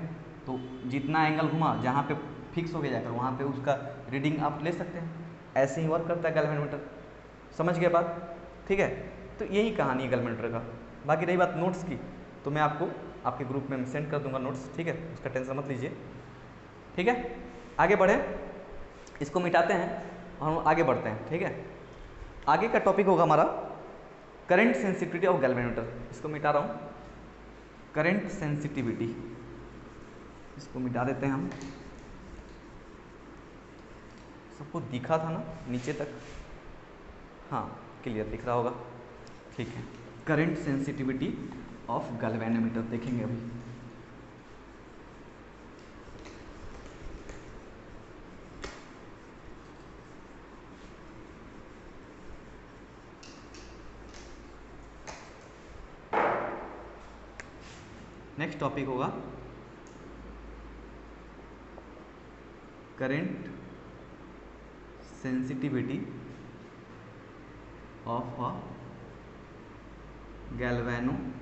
तो जितना एंगल घुमा जहाँ पे फिक्स हो गया जाकर वहाँ पे उसका रीडिंग आप ले सकते हैं। ऐसे ही वर्क करता है गैल्वेनोमीटर। समझ गए बात? ठीक है, तो यही कहानी है गैल्वेनोमीटर का। बाकी रही बात नोट्स की, तो मैं आपको आपके ग्रुप में सेंड कर दूंगा नोट्स, ठीक है, उसका टेंशन मत लीजिए। ठीक है, आगे बढ़े, इसको मिटाते हैं और हम आगे बढ़ते हैं। ठीक है, आगे का टॉपिक होगा हमारा करंट सेंसिटिविटी ऑफ गैल्वेनोमीटर। इसको मिटा रहा हूँ, करंट सेंसिटिविटी, इसको मिटा देते हैं हम। सबको दिखा था ना नीचे तक? हाँ, क्लियर दिख रहा होगा। ठीक है, करंट सेंसिटिविटी ऑफ गैल्वेनोमीटर देखेंगे अभी। नेक्स्ट टॉपिक होगा current sensitivity of a galvanometer.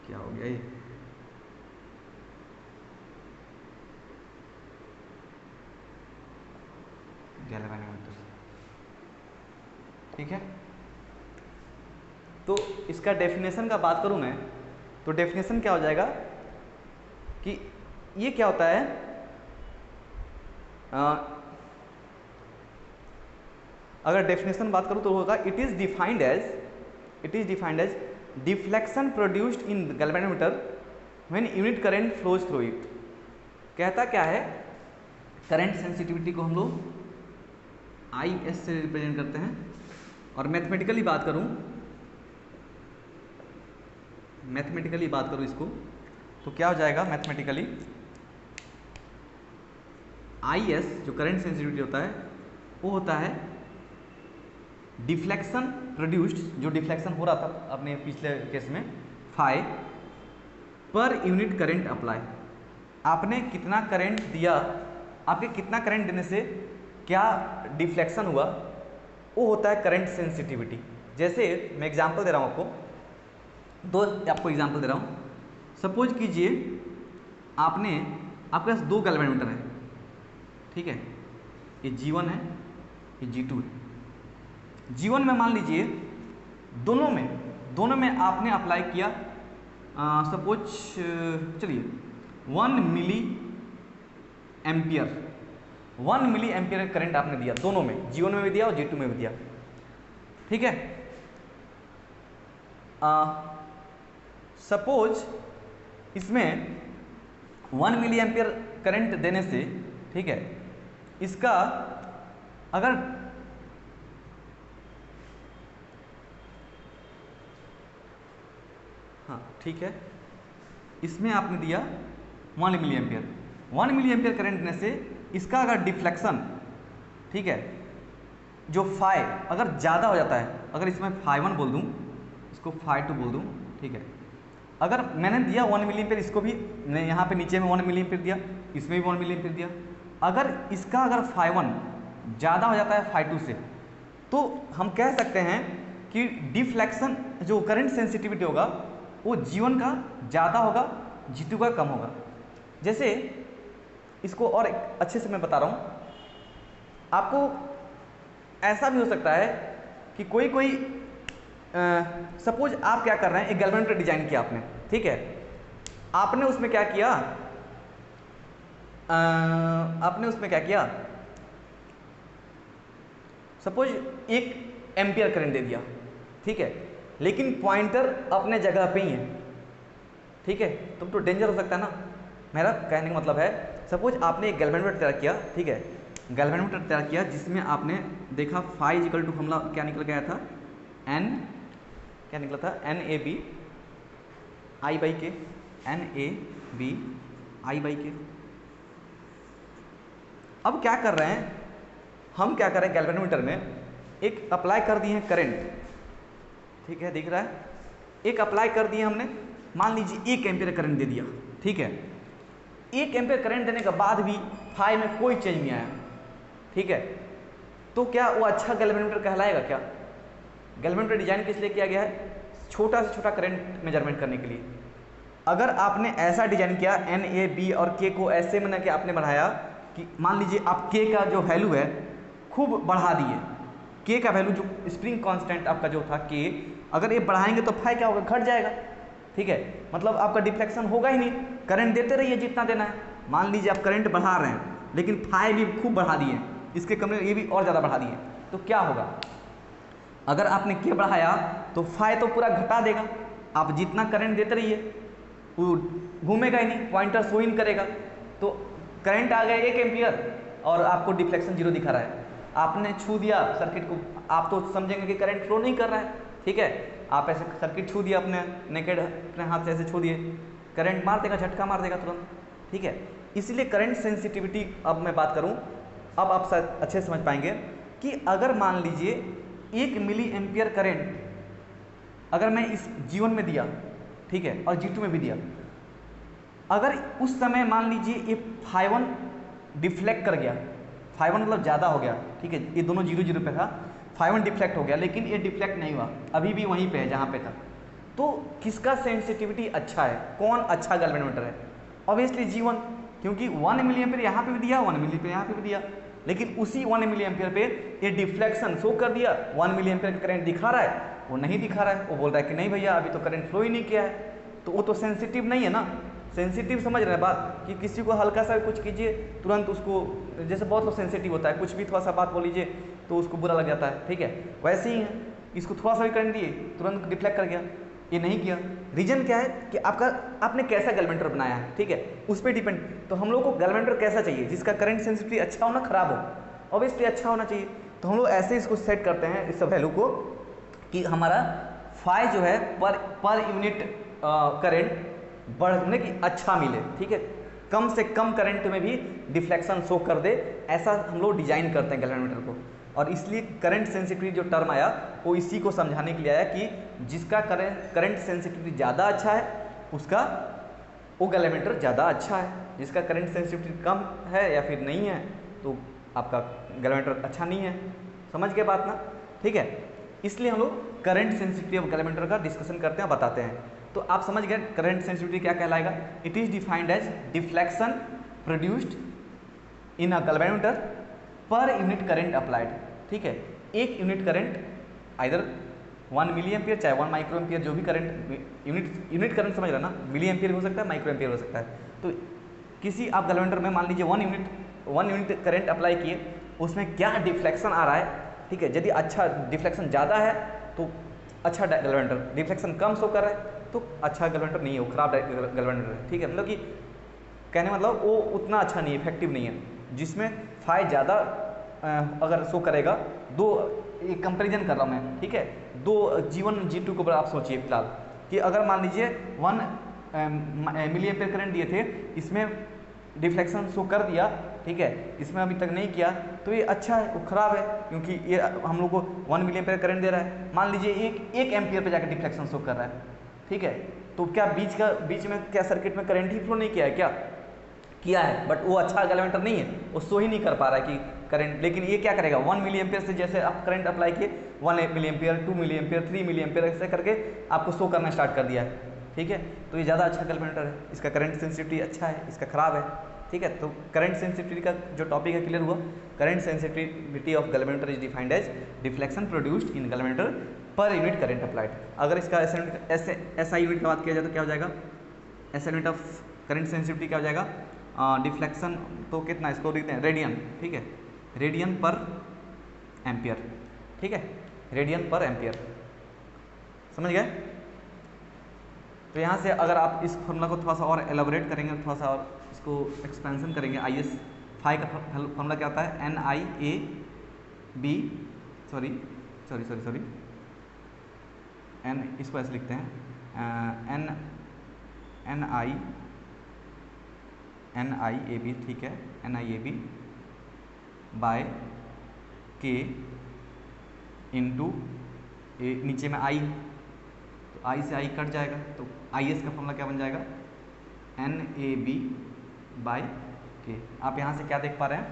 क्या हो गया ये? गैल्वेनोमीटर, ठीक है। तो इसका डेफिनेशन का बात करूं मैं, तो डेफिनेशन क्या हो जाएगा कि ये क्या होता है, अगर डेफिनेशन बात करूं तो होगा it is defined as deflection produced in galvanometer when unit current flows through it. कहता क्या है, करंट सेंसिटिविटी को हम लोग IS से रिप्रेजेंट करते हैं, और मैथमेटिकली बात करूं इसको, तो क्या हो जाएगा मैथमेटिकली, IS जो करंट सेंसिटिविटी होता है वो होता है डिफ्लेक्शन प्रोड्यूस्ड, जो डिफ्लेक्शन हो रहा था अपने पिछले केस में, फाई पर यूनिट करंट अप्लाई। आपने कितना करंट दिया, आपके कितना करंट देने से क्या डिफ्लेक्शन हुआ, वो होता है करंट सेंसिटिविटी। जैसे मैं एग्जांपल दे रहा हूँ आपको, आपको एग्जांपल दे रहा हूँ। सपोज कीजिए आपके पास 2 गैल्वेनोमीटर है, ठीक है, ये G1 है, ये G2 है। G1 में मान लीजिए दोनों में आपने अप्लाई किया सपोज चलिए 1 मिली एम्पियर करंट आपने दिया दोनों में, G1 में भी दिया और G2 में भी दिया, ठीक है। सपोज इसमें 1 मिली एम्पियर करंट देने से, ठीक है, इसका अगर हाँ ठीक है, इसमें आपने दिया 1 मिली एम्पियर करंट देने से इसका अगर डिफ्लेक्शन, ठीक है, जो फाई अगर ज़्यादा हो जाता है, अगर इसमें φ1 बोल दूँ, इसको φ2 बोल दूँ, ठीक है, अगर मैंने दिया 1 मिली एम्पियर, इसको भी मैंने यहाँ पे नीचे में 1 मिली एम्पियर दिया, इसमें भी 1 मिली एम्पियर दिया, अगर इसका अगर φ1 ज़्यादा हो जाता है φ2 से, तो हम कह सकते हैं कि डिफ्लेक्शन जो करंट सेंसिटिविटी होगा वो G1 का ज़्यादा होगा, G2 का कम होगा। जैसे इसको और अच्छे से मैं बता रहा हूँ आपको, ऐसा भी हो सकता है कि कोई सपोज आप क्या कर रहे हैं, एक गैल्वेनोमीटर डिजाइन किया आपने, ठीक है, आपने उसमें क्या किया, सपोज 1 एम्पियर करंट दे दिया, ठीक है, लेकिन पॉइंटर अपने जगह पे ही है, ठीक है, तो डेंजर हो सकता है ना। मेरा कहने का मतलब है, सपोज आपने एक गैल्वेनोमीटर तैयार किया, ठीक है, गैल्वेनोमीटर तैयार किया जिसमें आपने देखा फाई इक्वल टू हमला क्या निकल गया था, क्या निकला था, NAB I/K, NAB I/K। अब क्या कर रहे हैं हम, क्या कर रहे हैं गैल्वेनोमीटर में एक अप्लाई कर दिए हैं करंट, ठीक है, दिख रहा है, एक अप्लाई कर दिए हमने, मान लीजिए 1 एम्पियर करंट दे दिया, ठीक है, 1 एम्पियर करंट देने के बाद भी फाई में कोई चेंज नहीं आया, ठीक है, तो क्या वो अच्छा गैल्वेनोमीटर कहलाएगा क्या? गैल्वेनोमीटर डिजाइन किस लिए किया गया है? छोटा से छोटा करंट मेजरमेंट करने के लिए। अगर आपने ऐसा डिजाइन किया एन ए बी और के को ऐसे बना के आपने बढ़ाया कि मान लीजिए आप के का जो वैल्यू है खूब बढ़ा दिए, के का वैल्यू जो स्प्रिंग कांस्टेंट आपका जो था के, अगर ये बढ़ाएंगे तो फाई क्या होगा? घट जाएगा। ठीक है, मतलब आपका डिफ्लेक्शन होगा ही नहीं, करंट देते रहिए जितना देना है। मान लीजिए आप करंट बढ़ा रहे हैं लेकिन फाई भी खूब बढ़ा दिए, इसके कमरे ये भी और ज़्यादा बढ़ा दिए, तो क्या होगा? अगर आपने के बढ़ाया तो फाई तो पूरा घटा देगा। आप जितना करंट देते रहिए वो घूमेगा ही नहीं, पॉइंटर शो इन करेगा, तो करंट आ गया 1 एम्पियर और आपको डिफ्लेक्शन 0 दिखा रहा है। आपने छू दिया सर्किट को, आप तो समझेंगे कि करंट फ्लो नहीं कर रहा है। ठीक है, आप ऐसे सर्किट छू दिया अपने नेकेड अपने हाथ से ऐसे छू दिए, करंट मार देगा, झटका मार देगा तुरंत। ठीक है, इसलिए करंट सेंसिटिविटी, अब मैं बात करूं, अब आप शायद अच्छे से समझ पाएंगे कि अगर मान लीजिए 1 मिली एम्पियर करंट अगर मैं इस G1 में दिया, ठीक है, और G2 में भी दिया, अगर उस समय मान लीजिए ये φ1 डिफ्लेक्ट कर गया, φ1 मतलब ज़्यादा हो गया, ठीक है, ये दोनों 0 0 पे था, φ1 डिफ्लेक्ट हो गया, लेकिन ये डिफ्लेक्ट नहीं हुआ, अभी भी वहीं पे है जहाँ पे था, तो किसका सेंसिटिविटी अच्छा है? कौन अच्छा गैल्वेनोमीटर है? ऑब्वियसली G1, क्योंकि 1 मिली एम्पियर यहाँ पे भी दिया, 1 मिली एम्पियर यहाँ पे भी दिया, लेकिन उसी 1 मिली एम्पियर पे ये डिफ्लेक्शन शो कर दिया। 1 मिली एम्पियर का करंट दिखा रहा है, वो नहीं दिखा रहा है, वो बोल रहा है कि नहीं भैया अभी तो करंट फ्लो ही नहीं किया है, तो वो तो सेंसिटिव नहीं है ना। सेंसिटिव समझ रहे हैं बात, कि किसी को हल्का सा कुछ कीजिए तुरंत उसको, जैसे बहुत लोग सेंसिटिव होता है, कुछ भी थोड़ा सा बात बोल लीजिए तो उसको बुरा लग जाता है। ठीक है, वैसे ही है, इसको थोड़ा सा भी करंट दिए तुरंत डिफ्लेक्ट कर गया, ये नहीं किया। रीजन क्या है कि आपने कैसा गैल्वेनोमीटर बनाया है, ठीक है, उस पर डिपेंड। तो हम लोग को गैल्वेनोमीटर कैसा चाहिए? जिसका करंट सेंसिटिविटी अच्छा हो ना खराब हो? ऑब्वियसली अच्छा होना चाहिए। तो हम लोग ऐसे इसको सेट करते हैं इस वैल्यू को कि हमारा फाई जो है पर यूनिट करंट बढ़ने की अच्छा मिले, ठीक है, कम से कम करंट में भी डिफ्लेक्शन शो कर दे, ऐसा हम लोग डिजाइन करते हैं गैल्वेनोमीटर को। और इसलिए करंट सेंसिटिविटी जो टर्म आया वो इसी को समझाने के लिए आया कि जिसका करंट सेंसिटिविटी ज़्यादा अच्छा है उसका वो गैल्वेनोमीटर ज़्यादा अच्छा है, जिसका करंट सेंसिटिविटी कम है या फिर नहीं है तो आपका गैल्वेनोमीटर अच्छा नहीं है। समझ गए बात ना? ठीक है, इसलिए हम लोग करंट सेंसिटिविटी ऑफ गैल्वेनोमीटर का डिस्कशन करते हैं, बताते हैं। तो आप समझ गए करंट सेंसिटिविटी क्या कहलाएगा? It is defined as deflection produced in a galvanometer per unit current applied. ठीक है, एक unit current either 1 milli ampere चाहे 1 माइक्रो एम्पियर, जो भी करंट यूनिट करंट समझ रहे ना, मिली एम्पियर हो सकता है, माइक्रो एम्पियर हो सकता है। तो किसी आप गैल्वेनोमीटर में मान लीजिए 1 यूनिट करंट अप्लाई किए, उसमें क्या डिफ्लेक्शन आ रहा है, ठीक है, यदि अच्छा डिफ्लेक्शन ज़्यादा है तो अच्छा गैल्वेनोमीटर, डिफ्लेक्शन कम शो कर रहा है तो अच्छा गैल्वेनोमीटर नहीं है, वो खराब गैल्वेनोमीटर है। ठीक है, मतलब कि कहने मतलब वो उतना अच्छा नहीं है, इफेक्टिव नहीं है, जिसमें फाई ज़्यादा अगर शो करेगा। दो एक कंपेरिजन कर रहा हूँ मैं, ठीक है, दो G1 G2 को आप सोचिए फिलहाल कि अगर मान लीजिए 1 मिली एम्पियर करंट दिए थे, इसमें डिफ्लेक्शन शो कर दिया, ठीक है, इसमें अभी तक नहीं किया, तो ये अच्छा है, वो खराब है, क्योंकि ये हम लोग को 1 मिली एम्पियर करंट दे रहा है। मान लीजिए एक एम्पियर पे जाकर डिफ्लेक्शन शो कर रहा है, ठीक है, तो क्या बीच में क्या सर्किट में करंट ही फ्लो नहीं किया है? क्या किया है, बट वो अच्छा गैल्वेनोमीटर नहीं है, वो शो ही नहीं कर पा रहा है कि करंट। लेकिन ये क्या करेगा, 1 मिली एम्पियर से जैसे आप करंट अप्लाई किए, 1 milli ampere, 2 milli ampere, 3 milli ampere, ऐसे करके आपको शो करना स्टार्ट कर दिया है। ठीक है, तो ये ज़्यादा अच्छा गैल्वेनोमीटर है, इसका करंट सेंसिटिविटी अच्छा है, इसका खराब है। ठीक है, तो करंट सेंसिटिविटी का जो टॉपिक है क्लियर हुआ। Current sensitivity of galvanometer is defined as deflection produced in galvanometer per unit current applied. अगर इसका ऐसा यूनिट की बात किया जाए तो क्या हो जाएगा? ऐसा यूनिट ऑफ करंट सेंसिटिविटी क्या हो जाएगा? डिफ्लेक्शन तो कितना, इसको लिखते हैं रेडियन, ठीक है, रेडियन पर एम्पियर। ठीक है, रेडियन पर एम्पियर, समझ गए? तो यहाँ से अगर आप इस फॉर्मूला को थोड़ा सा और एलाबोरेट करेंगे, थोड़ा सा और इसको एक्सपेंशन करेंगे, IS फाई का फॉर्मूला क्या होता है? NIAB सॉरी एन, इसको ऐसे लिखते हैं NIAB, ठीक है, NIAB बाय K इंटू ए, नीचे में I, तो I से I कट जाएगा, तो IS का फॉर्मूला क्या बन जाएगा? NAB by K। आप यहाँ से क्या देख पा रहे हैं?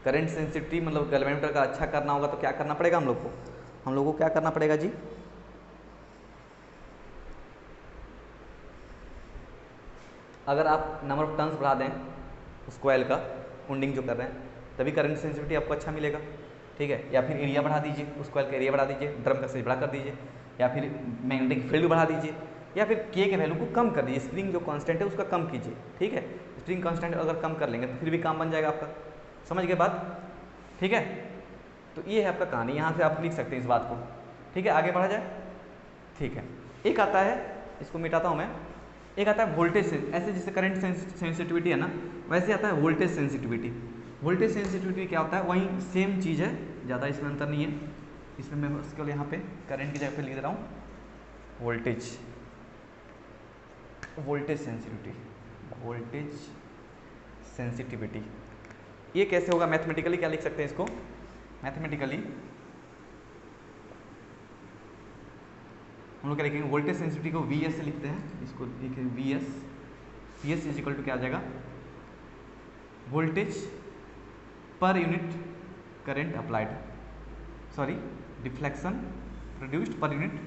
करंट सेंसिटिविटी मतलब गैल्वेनोमीटर का अच्छा करना होगा तो क्या करना पड़ेगा हम लोग को क्या करना पड़ेगा जी? अगर आप नंबर ऑफ टर्न्स बढ़ा दें उस कॉइल का, वुंडिंग जो कर रहे हैं, तभी करंट सेंसिटिविटी आपको अच्छा मिलेगा, ठीक है। या फिर एरिया बढ़ा दीजिए, उस कॉइल का एरिया बढ़ा दीजिए, ड्रम का साइज बड़ा कर दीजिए, या फिर मैग्नेटिक फील्ड बढ़ा दीजिए, या फिर के वैल्यू को कम कर दीजिए, स्प्रिंग जो कांस्टेंट है उसका कम कीजिए, ठीक है। स्प्रिंग कांस्टेंट अगर कम कर लेंगे तो फिर भी काम बन जाएगा आपका, समझ गए बात, ठीक है। तो ये है आपका कहानी, यहाँ से आप लिख सकते हैं इस बात को, ठीक है। आगे बढ़ा जाए, ठीक है। एक आता है, इसको मिटाता हूँ मैं, एक आता है वोल्टेज, ऐसे जैसे करंट सेंसिटिविटी है ना, वैसे आता है वोल्टेज सेंसिटिविटी। वोल्टेज सेंसिटिविटी क्या होता है, वही सेम चीज़ है, ज़्यादा इसमें अंतर नहीं है। इसमें मैं उसके लिए यहाँ पे करंट की जगह पे लिख दे रहा हूँ voltage, voltage sensitivity, voltage sensitivity. ये कैसे होगा मैथमेटिकली, क्या लिख सकते हैं इसको मैथमेटिकली, हम लोग क्या लिखेंगे, वोल्टेज सेंसिटिविटी को वी एस से लिखते हैं, इसको लिखेंगे V S is equal to क्या आ जाएगा, voltage per unit current applied, sorry deflection produced per unit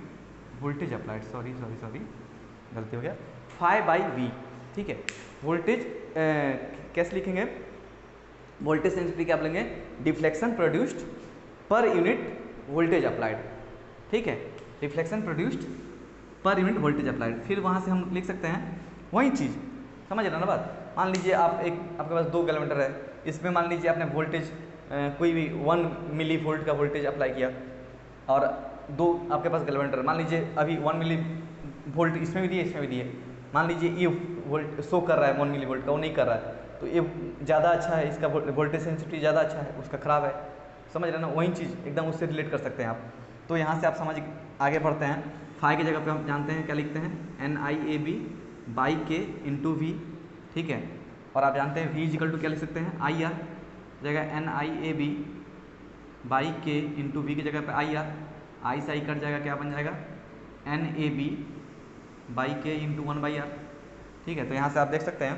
voltage applied, sorry गलती हो गया, फाई बाई वी, ठीक है। वोल्टेज कैसे लिखेंगे, वोल्टेज सेंसिटिविटी क्या बोलेंगे, deflection produced per unit voltage applied, ठीक है, deflection produced per unit voltage applied. फिर वहाँ से हम लिख सकते हैं वही चीज़, समझ रहे ना बात। मान लीजिए आपके पास 2 गैल्वेनोमीटर है, इसमें मान लीजिए आपने वोल्टेज कोई भी 1 मिली वोल्ट का वोल्टेज अप्लाई किया, और 2 आपके पास गैल्वेनोमीटर, मान लीजिए अभी 1 मिली वोल्ट इसमें भी दिए, इसमें भी दिए, मान लीजिए ये वोल्ट शो कर रहा है 1 मिली वोल्ट का, वो नहीं कर रहा है, तो ये ज़्यादा अच्छा है, इसका वोल्टेज सेंसिटिविटी ज़्यादा अच्छा है, उसका ख़राब है, समझ रहे ना, वही चीज़ एकदम उससे रिलेट कर सकते हैं आप। तो यहाँ से आप समझ आगे बढ़ते हैं, फाई की जगह पे हम जानते हैं क्या लिखते हैं, NIAB बाई के इंटू वी, ठीक है। और आप जानते हैं V इजिकल टू क्या लिख सकते हैं, IR, जगह NIAB बाई के इंटू वी की जगह पे IR, आई से आई कट जाएगा, क्या बन जाएगा, NAB बाई के इंटू 1/R, ठीक है। तो यहाँ से आप देख सकते हैं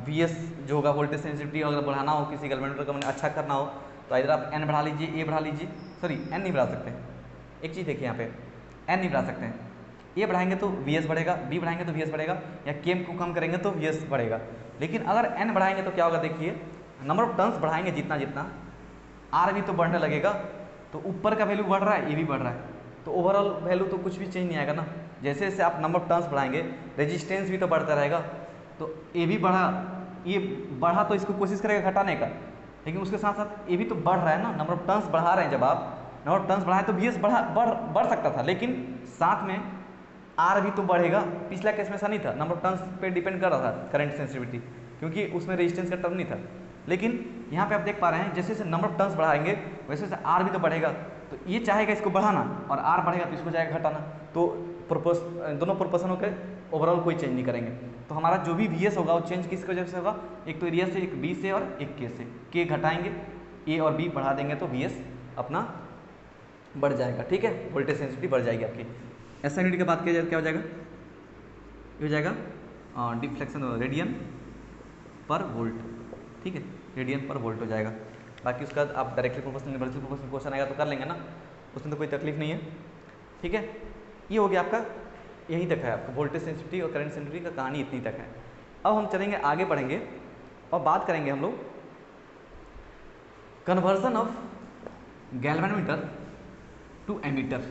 VS जो होगा वोल्टेज सेंसिटिविटी, अगर बढ़ाना हो किसी गैल्वेनोमीटर का अच्छा करना हो तो इधर आप N बढ़ा लीजिए, A बढ़ा लीजिए, सॉरी N नहीं बढ़ा सकते, एक चीज़ देखिए यहाँ पे N नहीं बढ़ा सकते हैं, A बढ़ाएंगे तो VS बढ़ेगा, B बढ़ाएंगे तो VS बढ़ेगा, या K को कम करेंगे तो VS बढ़ेगा। लेकिन अगर N बढ़ाएंगे तो क्या होगा, देखिए नंबर ऑफ टर्न्स बढ़ाएंगे जितना जितना, R भी तो बढ़ने लगेगा, तो ऊपर का वैल्यू बढ़ रहा है, A भी बढ़ रहा है, तो ओवरऑल वैल्यू तो कुछ भी चेंज नहीं आएगा ना। जैसे जैसे आप नंबर ऑफ टर्न्स बढ़ाएंगे रेजिस्टेंस भी तो बढ़ता रहेगा, तो A भी बढ़ा, ये बढ़ा तो इसको कोशिश करेगा घटाने का, लेकिन उसके साथ साथ ये भी तो बढ़ रहा है ना, नंबर ऑफ टर्न्स बढ़ा रहे हैं, जब आप नंबर ऑफ टर्न्स बढ़ाएं तो VS बढ़ सकता था, लेकिन साथ में R भी तो बढ़ेगा। पिछला केस में ऐसा नहीं था, नंबर ऑफ टर्न्स पे डिपेंड कर रहा था करंट सेंसिटिविटी, क्योंकि उसमें रेजिस्टेंस का टर्म नहीं था। लेकिन यहाँ पे आप देख पा रहे हैं जैसे जैसे नंबर ऑफ टर्न्स बढ़ाएंगे वैसे वैसे R भी तो बढ़ेगा, तो ये चाहेगा इसको बढ़ाना और R बढ़ेगा तो इसको जाएगा घटाना, तो दोनों प्रोपोर्शन होकर ओवरऑल कोई चेंज नहीं करेंगे। तो हमारा जो भी VS होगा वो चेंज किसकी वजह से होगा, एक तो एरिया से, एक B से और एक K से। K घटाएंगे, A और B बढ़ा देंगे तो VS अपना बढ़ जाएगा, ठीक है, वोल्टेज सेंसिटिविटी बढ़ जाएगी आपकी। SI यूनिट की बात किया जाए क्या हो जाएगा, ये हो जाएगा डिफ्लेक्शन रेडियन पर वोल्ट, ठीक है, रेडियन पर वोल्ट हो जाएगा। बाकी उसका आप directly proportional inversely proportional question आएगा तो कर लेंगे ना, उसमें तो कोई तकलीफ नहीं है, ठीक है। ये हो गया आपका, यहीं तक है आपका वोल्टेज सेंसिटिविटी और करंट सेंसिटिविटी का कहानी इतनी तक है। अब हम चलेंगे आगे बढ़ेंगे और बात करेंगे हम लोग conversion of galvanometer to ammeter.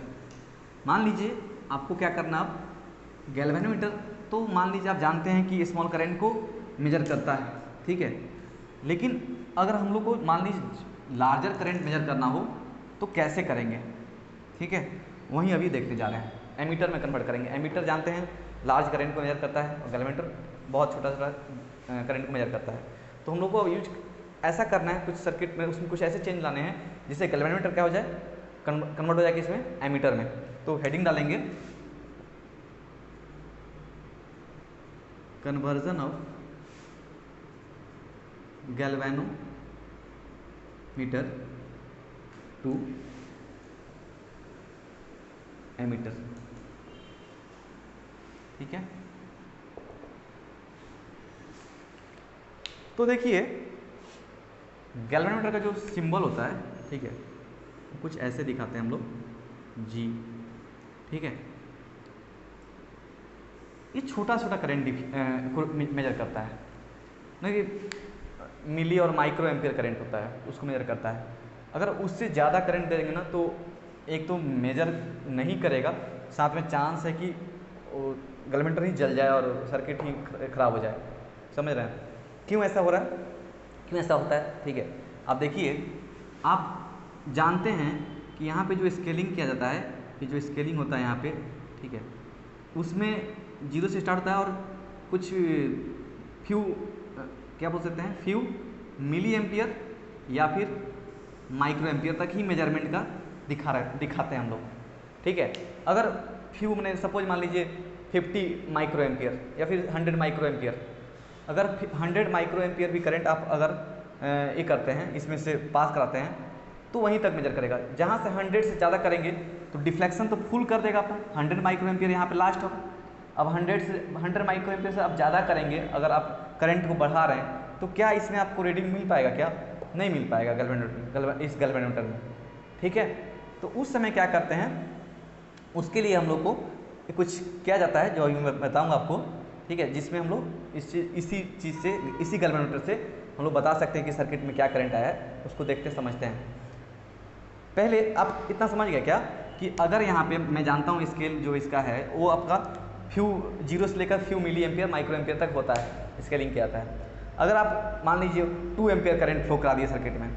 मान लीजिए आपको क्या करना, आप गैल्वेनोमीटर तो मान लीजिए आप जानते हैं कि स्मॉल करंट को मेजर करता है, ठीक है, लेकिन अगर हम लोग को मान लीजिए लार्जर करंट मेजर करना हो तो कैसे करेंगे, ठीक है, वहीं अभी देखने जा रहे हैं। एमीटर में कन्वर्ट करेंगे। एमीटर जानते हैं लार्ज करंट को मेजर करता है और गैल्वेनोमीटर बहुत छोटा छोटा करंट को मेजर करता है। तो हम लोग को यूज ऐसा करना है कुछ सर्किट में, उसमें कुछ ऐसे चेंज लाने हैं जिससे गैल्वेनोमीटर क्या हो जाए, कन्वर्ट हो जाएगा इसमें एमीटर में। तो हेडिंग डालेंगे conversion of galvanometer to ammeter, ठीक है। तो देखिए गैल्वेनोमीटर का जो सिंबल होता है, ठीक है, कुछ ऐसे दिखाते हैं हम लोग, जी, ठीक है। ये छोटा छोटा करंट मेजर करता है, ना कि मिली और माइक्रो एम्पियर करंट होता है, उसको मेजर करता है। अगर उससे ज़्यादा करंट देंगे ना तो एक तो मेजर नहीं करेगा, साथ में चांस है कि गैल्वेनोमीटर ही जल जाए और सर्किट ही खराब हो जाए। समझ रहे हैं क्यों ऐसा हो रहा है, क्यों ऐसा होता है? ठीक है, आप देखिए, आप जानते हैं कि यहाँ पे जो स्केलिंग किया जाता है, ये जो स्केलिंग होता है यहाँ पे, ठीक है, उसमें 0 से स्टार्ट होता है और कुछ फ्यू क्या बोल सकते हैं, फ्यू मिली एम्पियर या फिर माइक्रो एम्पियर तक ही मेजरमेंट का दिखाते हैं हम लोग। ठीक है, अगर फ्यू मैंने सपोज मान लीजिए 50 माइक्रो एम्पियर या फिर 100 माइक्रो एम्पियर, अगर 100 माइक्रो एम्पियर भी करंट आप अगर ये करते हैं, इसमें से पास कराते हैं, तो वहीं तक मेजर करेगा। जहाँ से 100 से ज़्यादा करेंगे तो डिफ्लेक्शन तो फुल कर देगा अपना, 100 माइक्रो एम्पियर यहाँ पे लास्ट होगा। अब 100 माइक्रो एम्पियर से आप ज़्यादा करेंगे, अगर आप करंट को बढ़ा रहे हैं, तो क्या इसमें आपको रीडिंग मिल पाएगा? क्या नहीं मिल पाएगा इस गैल्वेनोमीटर में। ठीक है, तो उस समय क्या करते हैं, उसके लिए हम लोग को कुछ किया जाता है जो अभी मैं बताऊँगा आपको। ठीक है, जिसमें हम लोग इसी चीज़ से, इसी गैल्वेनोमीटर से हम लोग बता सकते हैं कि सर्किट में क्या करंट आया है, उसको देखते समझते हैं। पहले आप इतना समझ गए क्या कि अगर यहाँ पे मैं जानता हूँ स्केल जो इसका है वो आपका फ्यू 0 से लेकर few milli ampere micro ampere तक होता है, स्केलिंग किया जाता है। अगर आप मान लीजिए 2 एम्पियर करंट फ्लो करा दिए सर्किट में,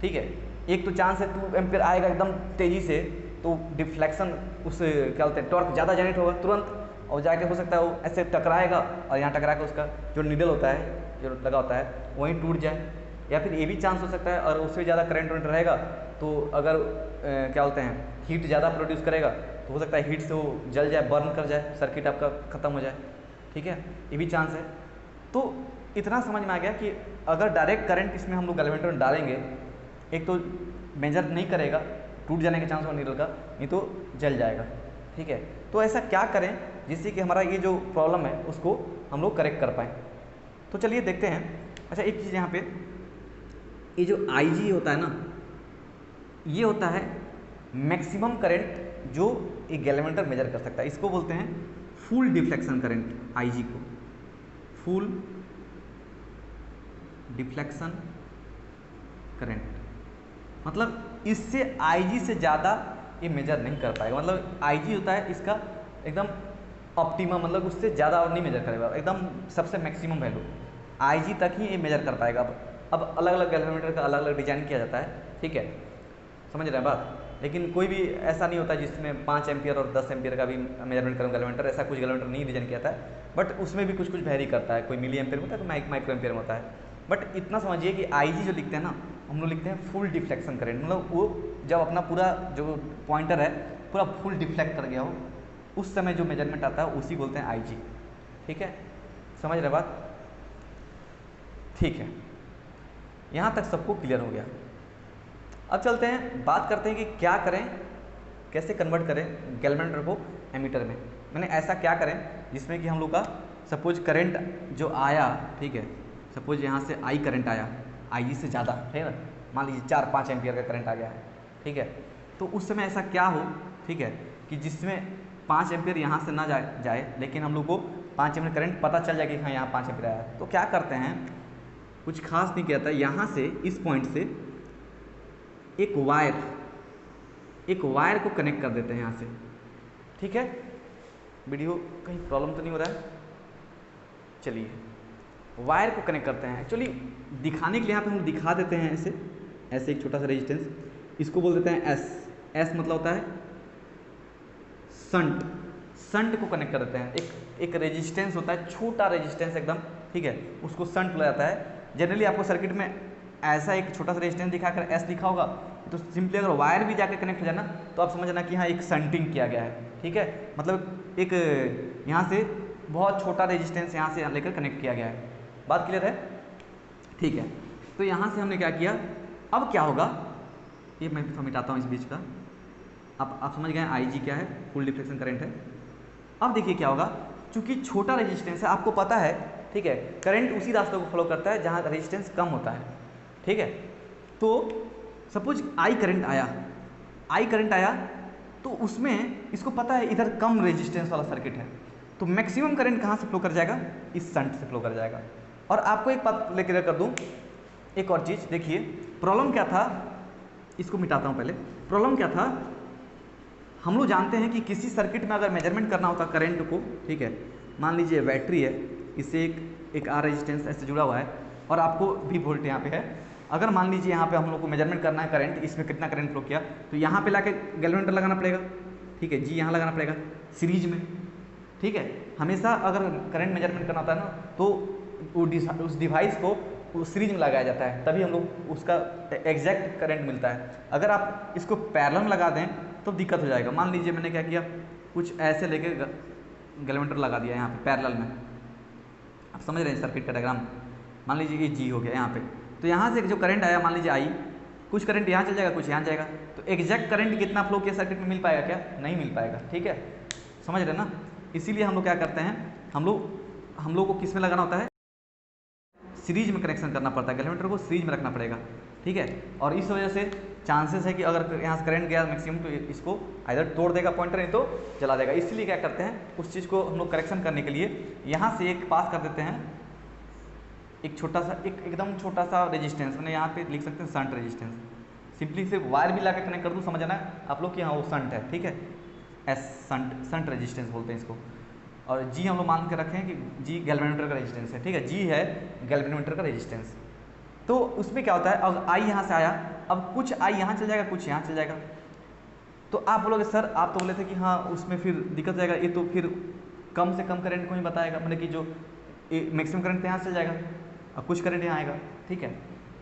ठीक है, एक तो चांस है 2 एम्पियर आएगा एकदम तेज़ी से, तो डिफ्लेक्शन उस क्या बोलते हैं टॉर्क ज़्यादा जनरेट होगा तुरंत, और जाके हो सकता है वो ऐसे टकराएगा और यहाँ टकरा के उसका जो नीडल होता है, जो लगा होता है, वहीं टूट जाए। या फिर ये भी चांस हो सकता है और उससे ज़्यादा करंट रहेगा तो अगर क्या बोलते हैं हीट ज़्यादा प्रोड्यूस करेगा तो हो सकता है हीट से वो जल जाए, बर्न कर जाए, सर्किट आपका ख़त्म हो जाए। ठीक है, ये भी चांस है। तो इतना समझ में आ गया कि अगर डायरेक्ट करंट इसमें हम लोग गैल्वेनोमीटर में डालेंगे, एक तो मेजर नहीं करेगा, टूट जाने के चांस होगा नीडल का, नहीं तो जल जाएगा। ठीक है, तो ऐसा क्या करें जिससे कि हमारा ये जो प्रॉब्लम है उसको हम लोग करेक्ट कर पाएँ। तो चलिए देखते हैं। अच्छा, एक चीज़ यहाँ पे, ये जो IG होता है ना, ये होता है मैक्सिमम करंट जो एक गैल्वेनोमीटर मेजर कर सकता है। इसको बोलते हैं फुल डिफ्लेक्शन करंट, IG को फुल डिफ्लेक्शन करंट। मतलब इससे IG से ज़्यादा ये मेजर नहीं कर पाएगा। मतलब IG होता है इसका एकदम ऑप्टिमम, मतलब उससे ज़्यादा और नहीं मेजर करेगा, एकदम सबसे मैक्सिमम वैल्यू IG तक ही ये मेजर कर पाएगा। अब अलग अलग गैल्वेनोमीटर का अलग अलग डिजाइन किया जाता है। ठीक है, समझ रहे हैं बात। लेकिन कोई भी ऐसा नहीं होता जिसमें 5 एम्पियर और 10 एम्पियर का भी मेजरमेंट करूँ गैल्वेनोमीटर, ऐसा कुछ गैल्वेनोमीटर नहीं डिजाइन किया था। बट उसमें भी कुछ कुछ वेरी करता है, कोई मिली एम्पियर में होता है, कोई माइक्रो एम्पियर में होता है। बट इतना समझिए कि IG जो लिखते हैं ना, हम लोग लिखते हैं फुल डिफ्लेक्शन करंट। मतलब वो जब अपना पूरा जो पॉइंटर है पूरा फुल डिफ्लेक्ट कर गया हो, उस समय जो मेजरमेंट आता है उसी बोलते हैं IG। ठीक है, समझ रहे बात? ठीक है, यहाँ तक सबको क्लियर हो गया। अब चलते हैं, बात करते हैं कि क्या करें, कैसे कन्वर्ट करें गैल्वेनोमीटर को एमीटर में। मैंने ऐसा क्या करें जिसमें कि हम लोग का सपोज करंट जो आया, ठीक है, सपोज यहाँ से I करंट आया IG से ज़्यादा, है ना, मान लीजिए 4-5 एम्पियर का करंट आ गया है। ठीक है, तो उस समय ऐसा क्या हो, ठीक है, कि जिसमें 5 एम्पियर यहाँ से ना जाए लेकिन हम लोग को 5 एम्पियर करंट पता चल जाए कि हाँ यहाँ 5 एम्पियर आया। तो क्या करते हैं, कुछ खास नहीं किया था, यहाँ से इस पॉइंट से एक वायर को कनेक्ट कर देते हैं यहाँ से। ठीक है, वीडियो कहीं प्रॉब्लम तो नहीं हो रहा है? चलिए, वायर को कनेक्ट करते हैं। एक्चुअली दिखाने के लिए यहाँ पे हम दिखा देते हैं ऐसे एक छोटा सा रेजिस्टेंस, इसको बोल देते हैं एस मतलब होता है संट को कनेक्ट कर देते हैं। एक रेजिस्टेंस होता है, छोटा रेजिस्टेंस एकदम, ठीक है, उसको संट बोला जाता है। जनरली आपको सर्किट में ऐसा एक छोटा सा रेजिस्टेंस दिखाकर एस लिखा होगा, तो सिंपली अगर वायर भी जाकर कनेक्ट हो जाए ना तो आप समझना कि हाँ एक संटिंग किया गया है। ठीक है, मतलब एक यहाँ से बहुत छोटा रेजिस्टेंस यहाँ से लेकर कनेक्ट किया गया है। बात क्लियर है? ठीक है, तो यहाँ से हमने क्या किया, अब क्या होगा, ये मैं मिटाता हूँ इस बीच का। अब आप समझ गए IG क्या है, फुल डिफ्लेक्शन करंट है। अब देखिए क्या होगा, चूंकि छोटा रेजिस्टेंस है, आपको पता है, ठीक है, करंट उसी रास्ते को फॉलो करता है जहाँ रेजिस्टेंस कम होता है। ठीक है, तो सपोज आई करंट आया तो उसमें इसको पता है इधर कम रेजिस्टेंस वाला सर्किट है, तो मैक्सिमम करंट कहाँ से फ्लो कर जाएगा, इस शंट से फ्लो कर जाएगा। और आपको एक बात क्लियर कर दूं, एक और चीज़ देखिए, प्रॉब्लम क्या था, इसको मिटाता हूँ पहले। प्रॉब्लम क्या था, हम लोग जानते हैं कि किसी सर्किट में अगर मेजरमेंट करना होता करंट को, ठीक है, मान लीजिए बैटरी है, इससे एक आर रेजिस्टेंस ऐसे जुड़ा हुआ है और आपको भी वोल्ट यहाँ पे है। अगर मान लीजिए यहाँ पे हम लोग को मेजरमेंट करना है करंट, इसमें कितना करंट फ्लो किया, तो यहाँ पे लाके गैल्वेनोमीटर लगाना पड़ेगा, ठीक है, जी यहाँ लगाना पड़ेगा सीरीज में, ठीक है। हमेशा अगर करंट मेजरमेंट करना होता है ना तो उस डिवाइस को उस सीरीज में लगाया जाता है, तभी हम लोग उसका एग्जैक्ट करंट मिलता है। अगर आप इसको पैरेलल में लगा दें तो दिक्कत हो जाएगा। मान लीजिए मैंने क्या किया, कुछ ऐसे लेके गैल्वेनोमीटर लगा दिया यहाँ पे पैरेलल में, आप समझ रहे हैं सर्किट का डायग्राम। मान लीजिए ये जी हो गया यहाँ पे, तो यहाँ से जो करंट आया मान लीजिए आई, कुछ करंट यहाँ चल जाएगा कुछ यहाँ जाएगा, तो एग्जैक्ट करंट कितना फ्लो किया सर्किट में मिल पाएगा क्या, नहीं मिल पाएगा, ठीक है, समझ रहे ना। इसीलिए हम लोग क्या करते हैं, हम लोग को किस में लगाना होता है, सीरीज में कनेक्शन करना पड़ता है, गैल्वेनोमीटर को सीरीज में रखना पड़ेगा, ठीक है। और इस वजह से चांसेस है कि अगर यहाँ से करंट गया मैक्सिमम तो इसको इधर तोड़ देगा पॉइंटर, नहीं तो जला देगा। इसलिए क्या करते हैं, उस चीज़ को हम लोग करेक्शन करने के लिए यहाँ से एक पास कर देते हैं, एक छोटा सा एकदम छोटा सा रेजिस्टेंस, मैंने यहाँ पे लिख सकते हैं शंट रेजिस्टेंस। सिंपली से वायर भी लाकर कनेक्ट कर दूँ, समझ आना आप लोग कि हाँ वो शंट है, ठीक है, एस शंट रेजिस्टेंस बोलते हैं इसको। और जी हम लोग मान के रखें कि जी गैल्वेनोमीटर का रेजिस्टेंस है, ठीक है, जी है गैल्वेनोमीटर का रेजिस्टेंस। तो उसमें क्या होता है, अब आई यहाँ से आया, अब कुछ आई यहाँ चल जाएगा कुछ यहाँ चल जाएगा, तो आप बोलोगे सर आप तो बोले थे कि हाँ उसमें फिर दिक्कत जाएगा, ये तो फिर कम से कम करंट को ही बताएगा, मतलब कि जो मैक्सिमम करंट यहाँ चल जाएगा और कुछ करंट यहाँ आएगा, ठीक है।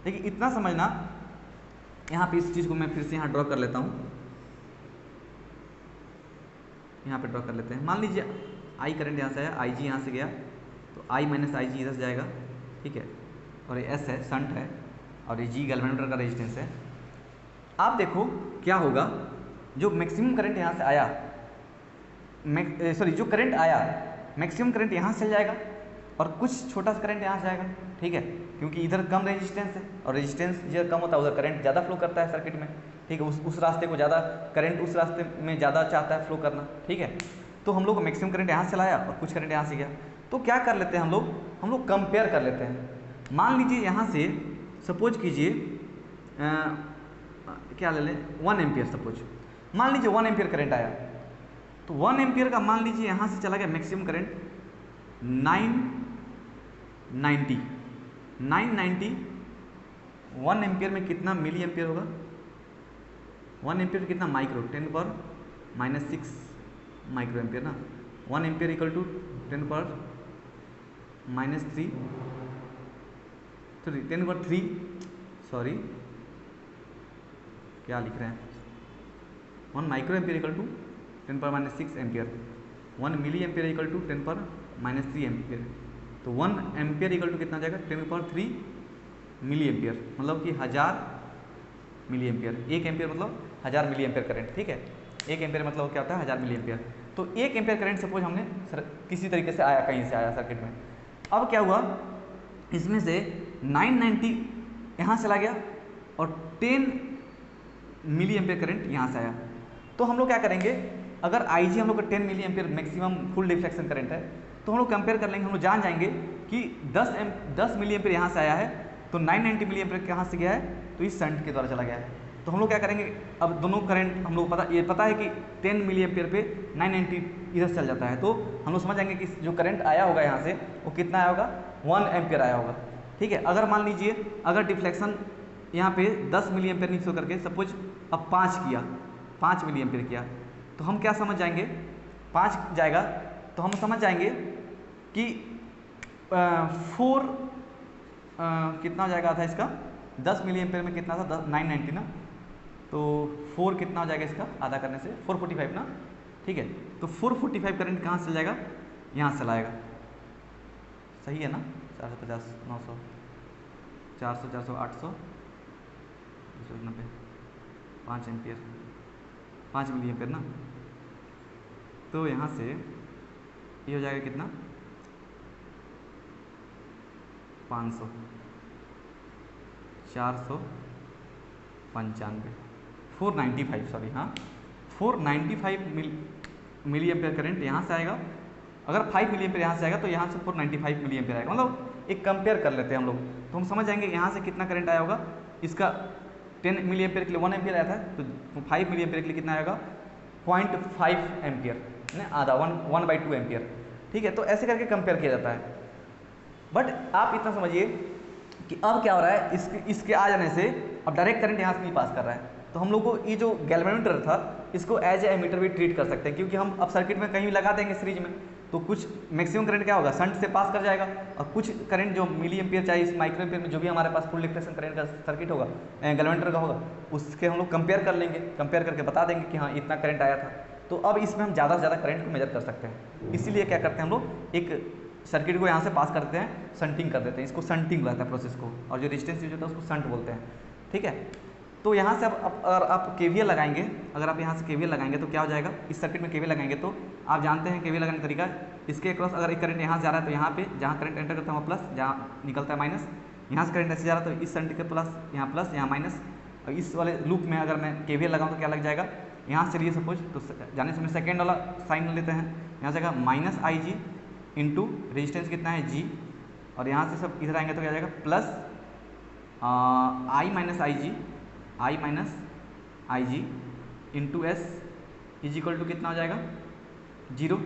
लेकिन इतना समझना, यहाँ पे इस चीज़ को मैं फिर से यहाँ ड्रॉ कर लेता हूँ, यहाँ पे ड्रॉ कर लेते हैं। मान लीजिए आई करंट यहाँ से आया, आई जी यहाँ से गया, तो आई माइनस आई जी इधर से जाएगा, ठीक है, और ये एस है शंट है, और ये जी गैल्वेनोमीटर का रेजिस्टेंस है। आप देखो क्या होगा, जो मैक्सिमम करंट यहाँ से आया, जो करंट आया मैक्सिमम करंट यहाँ से चल जाएगा और कुछ छोटा सा करंट यहाँ से जाएगा, ठीक है, क्योंकि इधर कम रेजिस्टेंस है और रेजिस्टेंस जिधर कम होता है उधर करंट ज़्यादा फ्लो करता है सर्किट में, ठीक है, उस रास्ते को ज़्यादा करंट उस रास्ते में ज़्यादा चाहता है फ्लो करना, ठीक है। तो हम लोग मैक्सिमम करंट यहाँ से लाया और कुछ करंट यहाँ से गया, तो क्या कर लेते हैं हम लोग कंपेयर कर लेते हैं। मान लीजिए यहाँ से सपोज कीजिए क्या ले लें 1 एम्पियर, सपोज मान लीजिए 1 एम्पियर करंट आया, तो 1 एम्पियर का मान लीजिए यहाँ से चला गया मैक्सिमम करंट 990। 1 एम्पियर में कितना मिली एम्पियर होगा, 1 एम्पियर कितना माइक्रो, 10⁻⁻6 माइक्रो एम्पियर ना। 1 एम्पियर इक्वल टू 10⁻3 सॉरी क्या लिख रहे हैं, 1 micro ampere equal to 10⁻6 ampere, 1 milli ampere equal to 10⁻3 ampere, तो 1 एम्पियर इक्वल टू कितना जाएगा 10⁻3 मिली एम्पियर, मतलब कि 1000 मिली एम्पियर। 1 एम्पियर मतलब 1000 मिली एम्पियर करंट, ठीक है, 1 एम्पियर मतलब क्या होता है 1000 मिली एम्पियर। तो 1 एम्पियर करंट सपोज हमने किसी तरीके से आया, कहीं से आया सर्किट में, अब क्या हुआ, इसमें से 990 यहाँ चला गया और 10 मिली एम्पियर करंट यहाँ से आया, तो हम लोग क्या करेंगे, अगर आई जी हम लोग का 10 milli ampere maximum full deflection current है, तो हम लोग कंपेयर कर लेंगे, हम लोग जान जाएंगे कि 10 मिली एम्पियर यहाँ से आया है, तो 990 मिली एम्पियर कहाँ से गया है, तो इस शंट के द्वारा चला गया है। तो हम लोग क्या करेंगे, अब दोनों करंट हम लोग पता है कि 10 मिली एम्पियर पे 990 इधर से चल जाता है, तो हम लोग समझ जाएंगे कि जो करंट आया होगा यहाँ से वो कितना आया होगा, 1 एम्पियर आया होगा, ठीक है। अगर मान लीजिए अगर डिफ्लेक्शन यहाँ पे 10 मिली एम्पियर नीचे करके सपोज अब 5 मिली एम्पियर किया, तो हम क्या समझ जाएंगे, 5 जाएगा तो हम समझ जाएंगे कि 4 कितना हो जाएगा था इसका, 10 मिली एम्पियर में कितना था 990 ना, तो 4 कितना हो जाएगा इसका आधा करने से 445 ना, ठीक है। तो 445 करंट कहाँ से जाएगा, यहाँ से लाएगा, सही है ना, 450 900 400 400 800 290 5 एम्पियर 5 मिली एम्पियर ना, तो यहाँ से ये हो जाएगा कितना 500 400 95 495 सॉरी, हाँ 495 मिली एम्पेयर करंट यहाँ से आएगा। अगर 5 मिली एम्पेयर यहाँ से आएगा तो यहाँ से 495 मिली एम्पेयर आएगा। मतलब एक कंपेयर कर लेते हैं हम लोग, तो हम समझ जाएंगे यहाँ से कितना करंट आया होगा। इसका 10 मिली एम्पेयर के लिए 1 एम्पियर आया था, तो 5 मिली एम्पेयर के लिए कितना आएगा 0.5 एम्पियर, आधा 1/2 एम्पियर। ठीक है, तो ऐसे करके कंपेयर किया जाता है। बट आप इतना समझिए कि अब क्या हो रहा है, इसके आ जाने से अब डायरेक्ट करंट यहाँ से नहीं पास कर रहा है, तो हम लोग को ये जो गैल्वेनोमीटर था इसको एज ए एमीटर भी ट्रीट कर सकते हैं, क्योंकि हम अब सर्किट में कहीं भी लगा देंगे सीरीज में, तो कुछ मैक्सिमम करंट क्या होगा शंट से पास कर जाएगा, और कुछ करंट जो मिली एम्पियर चाहे इस माइक्रो एम्पियर में जो भी हमारे पास फुल डिफ्लेक्शन करंट का सर्किट होगा गैल्वेनोमीटर का होगा, उसके हम लोग कंपेयर कर लेंगे, कंपेयर करके बता देंगे कि हाँ इतना करंट आया था। तो अब इसमें हम ज़्यादा से ज़्यादा करंट को मेजर कर सकते हैं। इसीलिए क्या करते हैं हम लोग, एक सर्किट को यहाँ से पास करते हैं, शंटिंग कर देते हैं, इसको शंटिंग रहता है प्रोसेस को, और जो रेजिस्टेंस यूज होता है उसको शंट बोलते हैं। ठीक है, तो यहाँ से अब अगर आप केवीएल लगाएंगे, अगर आप यहाँ से केवीएल लगाएंगे तो क्या हो जाएगा, इस सर्किट में केवीएल लगाएंगे तो आप जानते हैं केवीएल लगाने का तरीका, इसके अक्रॉस अगर एक करंट यहाँ से जा रहा है तो यहाँ पे जहाँ करंट एंटर करता है वहाँ प्लस, जहाँ निकलता है माइनस, यहाँ से करंट ऐसे जा रहा है तो इस शंट के प्लस, यहाँ माइनस, और इस वाले लूप में अगर मैं केवीएल लगाऊँ तो क्या लग जाएगा, यहाँ से लिए सपोज तो जाने से सेकेंड वाला साइन लेते हैं, यहाँ से आएगा minus I G into resistance कितना है जी, और यहाँ से सब इधर आएंगे तो क्या जाएगा plus I minus I G into S is equal to कितना हो जाएगा 0।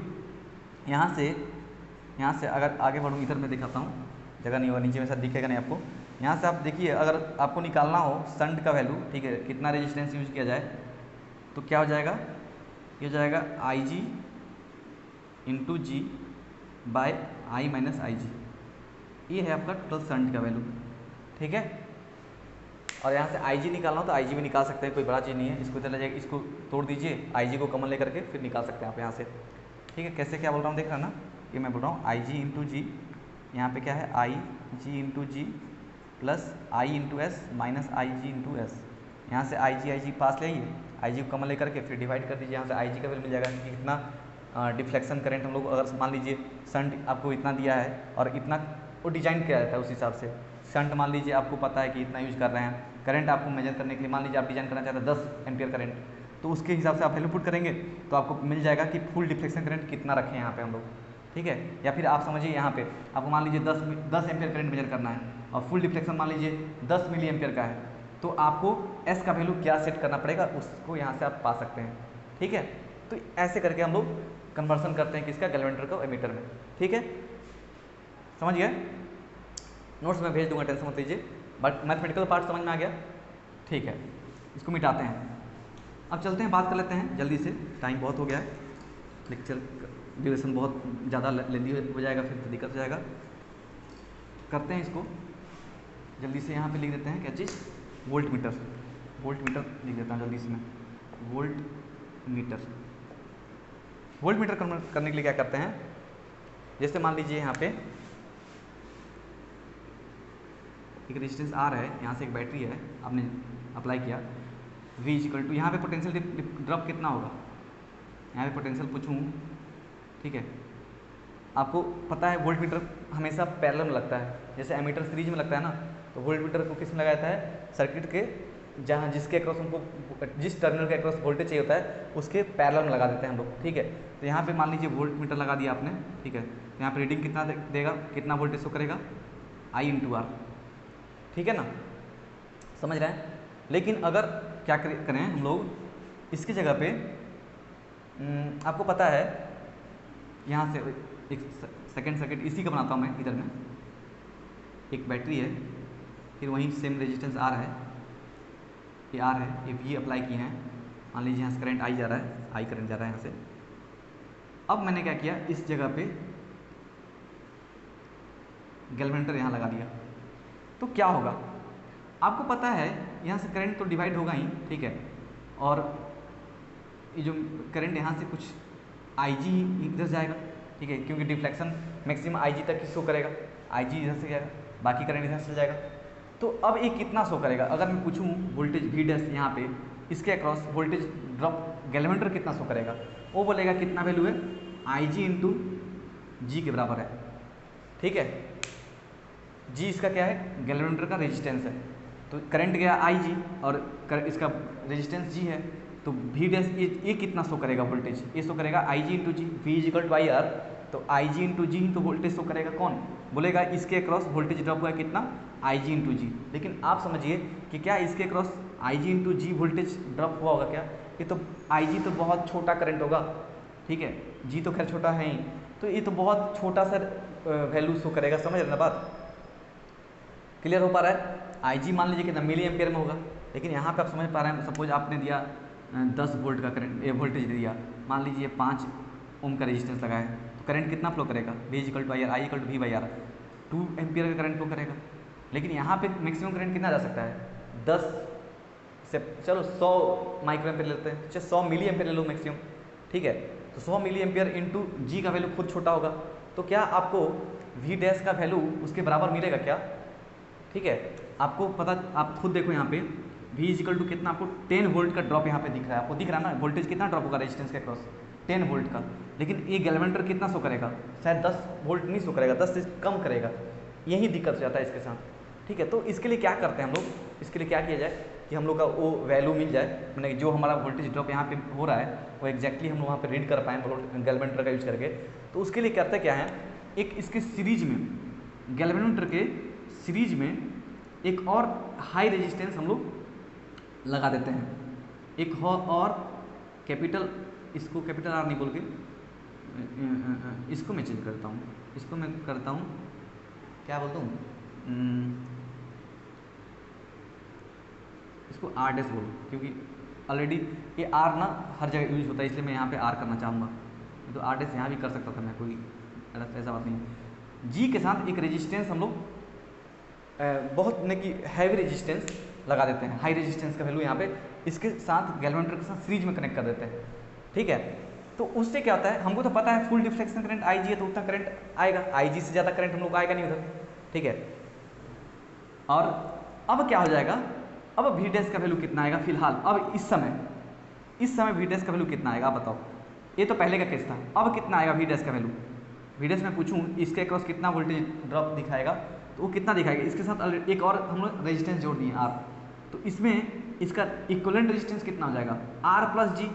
यहाँ से अगर आगे बढ़ूँ, इधर मैं दिखाता हूँ, जगह नहीं होगा नीचे में, शायद दिखेगा नहीं आपको। यहाँ से आप देखिए, अगर आपको निकालना हो शंट का वैल्यू, ठीक है, कितना रेजिस्टेंस यूज किया जाए, तो क्या हो जाएगा, ये हो जाएगा आई G into ji bye I minus I जी, ये है आपका टोटल शंट का वैल्यू। ठीक है, और यहाँ से आई जी निकालना हो तो आई जी भी निकाल सकते हैं, कोई बड़ा चीज़ नहीं है। इसको इधर ले जाएगा, इसको तोड़ दीजिए, आई जी को कॉमन लेकर के फिर निकाल सकते हैं आप यहाँ से। ठीक है, कैसे क्या बोल रहा हूँ देख रहा ना, ये मैं बोल रहा हूँ आई जी इंटू जी, यहाँ पे क्या है आई G into G plus I into S minus I G into S. यहाँ से आई जी पास ले आइए, आई जी को कॉमन लेकर के फिर डिवाइड कर दीजिए, यहाँ से आई जी का वैल्यू मिल जाएगा कि कितना डिफ्लेक्शन करंट हम लोग, अगर मान लीजिए शंट आपको इतना दिया है और इतना वो डिजाइन किया जाता है उस हिसाब से। शंट मान लीजिए आपको पता है कि इतना यूज कर रहे हैं, करंट आपको मेजर करने के लिए मान लीजिए आप डिजाइन करना चाहते हैं 10 एम्पियर करंट, तो उसके हिसाब से आप वैल्यू पुट करेंगे तो आपको मिल जाएगा कि फुल डिफ्लेक्शन करंट कितना रखें यहाँ पे हम लोग। ठीक है, या फिर आप समझिए यहाँ पे आपको मान लीजिए 10 एम्पियर करंट मेजर करना है और फुल डिफ्लेक्शन मान लीजिए 10 मिली एम्पियर का है, तो आपको एस का वैल्यू क्या सेट करना पड़ेगा उसको यहाँ से आप पा सकते हैं। ठीक है, तो ऐसे करके हम लोग कन्वर्सन करते हैं किसका, गैल्वेनोमीटर को एमीटर में। ठीक है, समझ गए, नोट्स में भेज दूंगा, टेंशन मत लीजिए, बट मैथमेटिकल पार्ट समझ में आ गया। ठीक है, इसको मिटाते हैं, अब चलते हैं, बात कर लेते हैं जल्दी से, टाइम बहुत हो गया है, लेक्चर ड्यूरेशन बहुत ज़्यादा लेंदी हो जाएगा, फिर तो दिक्कत हो जाएगा। करते हैं इसको जल्दी से, यहाँ पे लिख देते हैं क्या चीज़, वोल्ट मीटर लिख देता हूँ जल्दी से मैं, वोल्ट मीटर करने के लिए क्या करते हैं, जैसे मान लीजिए यहाँ पे एक रेजिस्टेंस आर है, यहाँ से एक बैटरी है, आपने अप्लाई किया, V इक्वल टू, यहाँ पे पोटेंशियल ड्रॉप कितना होगा, यहाँ पे पोटेंशियल पूछूँ, ठीक है, आपको पता है वोल्ट मीटर हमेशा पैरेलल में लगता है, जैसे एमीटर सीरीज में लगता है ना, तो वोल्ट मीटर को किस में लगाया जाता है, सर्किट के जहाँ जिसके अक्रॉस हमको जिस टर्मिनल के अक्रॉस वोल्टेज चाहिए होता है उसके पैरेलल में लगा देते हैं हम लोग। ठीक है, तो यहाँ पे मान लीजिए वोल्ट मीटर लगा दिया आपने, ठीक है, तो यहाँ पे रीडिंग कितना देगा, कितना वोल्टेज शो करेगा, I इंटू आर। ठीक है ना, समझ रहे हैं। लेकिन अगर क्या करें हम लोग, इसकी जगह पे आपको पता है यहाँ से एक सेकेंड सर्किट इसी का बनाता हूँ मैं, इधर में एक बैटरी है, फिर वहीं सेम रेजिस्टेंस आर है, ये आर है, ये भी अप्लाई किए हैं, मान लीजिए यहाँ से करंट आई जा रहा है, आई करंट जा रहा है यहाँ से। अब मैंने क्या किया, इस जगह पे गैल्वेनोमीटर यहाँ लगा दिया, तो क्या होगा आपको पता है, यहाँ से करंट तो डिवाइड होगा ही, ठीक है, और ये जो करंट यहाँ से कुछ आई जी इधर जाएगा, ठीक है, क्योंकि डिफ्लेक्शन मैक्सिमम आई जी तक ही शो करेगा, आई जी इधर से जाएगा, बाकी करंट इधर से जाएगा। तो अब ये कितना शो करेगा, अगर मैं पूछूं वोल्टेज वी डैश यहाँ पे इसके अक्रॉस वोल्टेज ड्रॉप गैल्वेनोमीटर कितना शो करेगा, वो बोलेगा कितना वैल्यू है, आई जी इंटू जी के बराबर है। ठीक है, जी इसका क्या है, गैल्वेनोमीटर का रेजिस्टेंस है, तो करंट गया आई जी और इसका रेजिस्टेंस जी है, तो वी डैश ये कितना शो करेगा वोल्टेज, ये शो करेगा I G into G, V is equal to I R, तो आई जी इंटू जी तो वोल्टेज शो करेगा कौन, बोलेगा इसके अक्रॉस वोल्टेज ड्रॉप हुआ है कितना, आई जी इंटू जी। लेकिन आप समझिए कि क्या इसके across I G into G voltage drop हुआ होगा क्या, ये तो आई जी तो बहुत छोटा करंट होगा, ठीक है, जी तो खैर छोटा है ही, तो ये तो बहुत छोटा सा वैल्यू शो करेगा, समझ रहे ना बात, क्लियर हो पा रहा है। आई जी मान लीजिए कितना मिली एम्पियर में होगा, लेकिन यहाँ पे आप समझ पा रहे हैं, सपोज आपने दिया 10 वोल्ट का करंट, ये वोल्टेज दिया, मान लीजिए 5 ओम का रेजिस्टेंस लगाया, तो करंट कितना फ्लो करेगा, V is equal to I R, I equal to V by R, 2 ampere का करंट फ्लो करेगा। लेकिन यहाँ पे मैक्सिमम करंट कितना जा सकता है, 10 से चलो 100 माइक्रो एम्पियर लेते हैं, चाहे 100 मिली एम्पियर ले लो मैक्सिमम, ठीक है, तो 100 मिली एम्पियर इंटू जी का वैल्यू खुद छोटा होगा, तो क्या आपको वी डैश का वैल्यू उसके बराबर मिलेगा क्या, ठीक है, आपको पता, आप खुद देखो यहाँ पे V इजिकल टू कितना, आपको 10 वोल्ट का ड्रॉप यहाँ पे दिख रहा है, आपको दिख रहा है ना वोल्टेज कितना ड्रॉप होगा रेजिस्टेंस के अक्रॉस, 10 वोल्ट का, लेकिन ये गैल्वेनोमीटर कितना शो करेगा, शायद 10 वोल्ट नहीं शो करेगा, 10 से कम करेगा, यही दिक्कत हो जाता है इसके साथ, ठीक है। तो इसके लिए क्या करते हैं हम लोग, इसके लिए क्या किया जाए कि हम लोग का वो वैल्यू मिल जाए, मैंने जो हमारा वोल्टेज ड्रॉप यहाँ पे हो रहा है वो एक्जैक्टली हम लोग वहाँ पे रीड कर पाएँ गैल्वेनोमीटर का यूज करके। तो उसके लिए करते क्या है, एक इसके सीरीज में, गैल्वेनोमीटर के सीरीज में एक और हाई रेजिस्टेंस हम लोग लगा देते हैं, एक और कैपिटल, इसको कैपिटल आर नहीं बोल के, इसको मैं चेंज करता हूँ, इसको मैं करता हूँ क्या बोलता हूँ, इसको आर डैश बोलो, क्योंकि ऑलरेडी ये आर ना हर जगह यूज होता है, इसलिए मैं यहाँ पे आर करना चाहूँगा, तो आर डैश यहाँ भी कर सकता था मैं, कोई ऐसा बात नहीं। जी के साथ एक रेजिस्टेंस हम लोग बहुत ने कि हैवी रेजिस्टेंस लगा देते हैं, हाई रेजिस्टेंस का वैल्यू यहाँ पे इसके साथ गैल्वेनोमीटर के साथ सीरीज में कनेक्ट कर देते हैं, ठीक है। तो उससे क्या होता है, हमको तो पता है फुल डिफ्लेक्शन करंट आई जी है, तो उतना करंट आएगा, आई जी से ज़्यादा करंट हम लोग आएगा नहीं उधर, ठीक है। और अब क्या हो जाएगा, अब वी डैश का वैल्यू कितना आएगा फिलहाल, अब इस समय वी डैश का वैल्यू कितना आएगा, आप बताओ, ये तो पहले का केस था, अब कितना आएगा वी डैश का वैल्यू, वी डैश में पूछूँ इसके अक्रॉस कितना वोल्टेज ड्रॉप दिखाएगा, तो वो कितना दिखाएगा, इसके साथ एक और हम लोग रेजिस्टेंस जोड़ दिए आर, तो इसमें इसका इक्विवेलेंट रेजिस्टेंस कितना हो जाएगा, आर प्लस जी,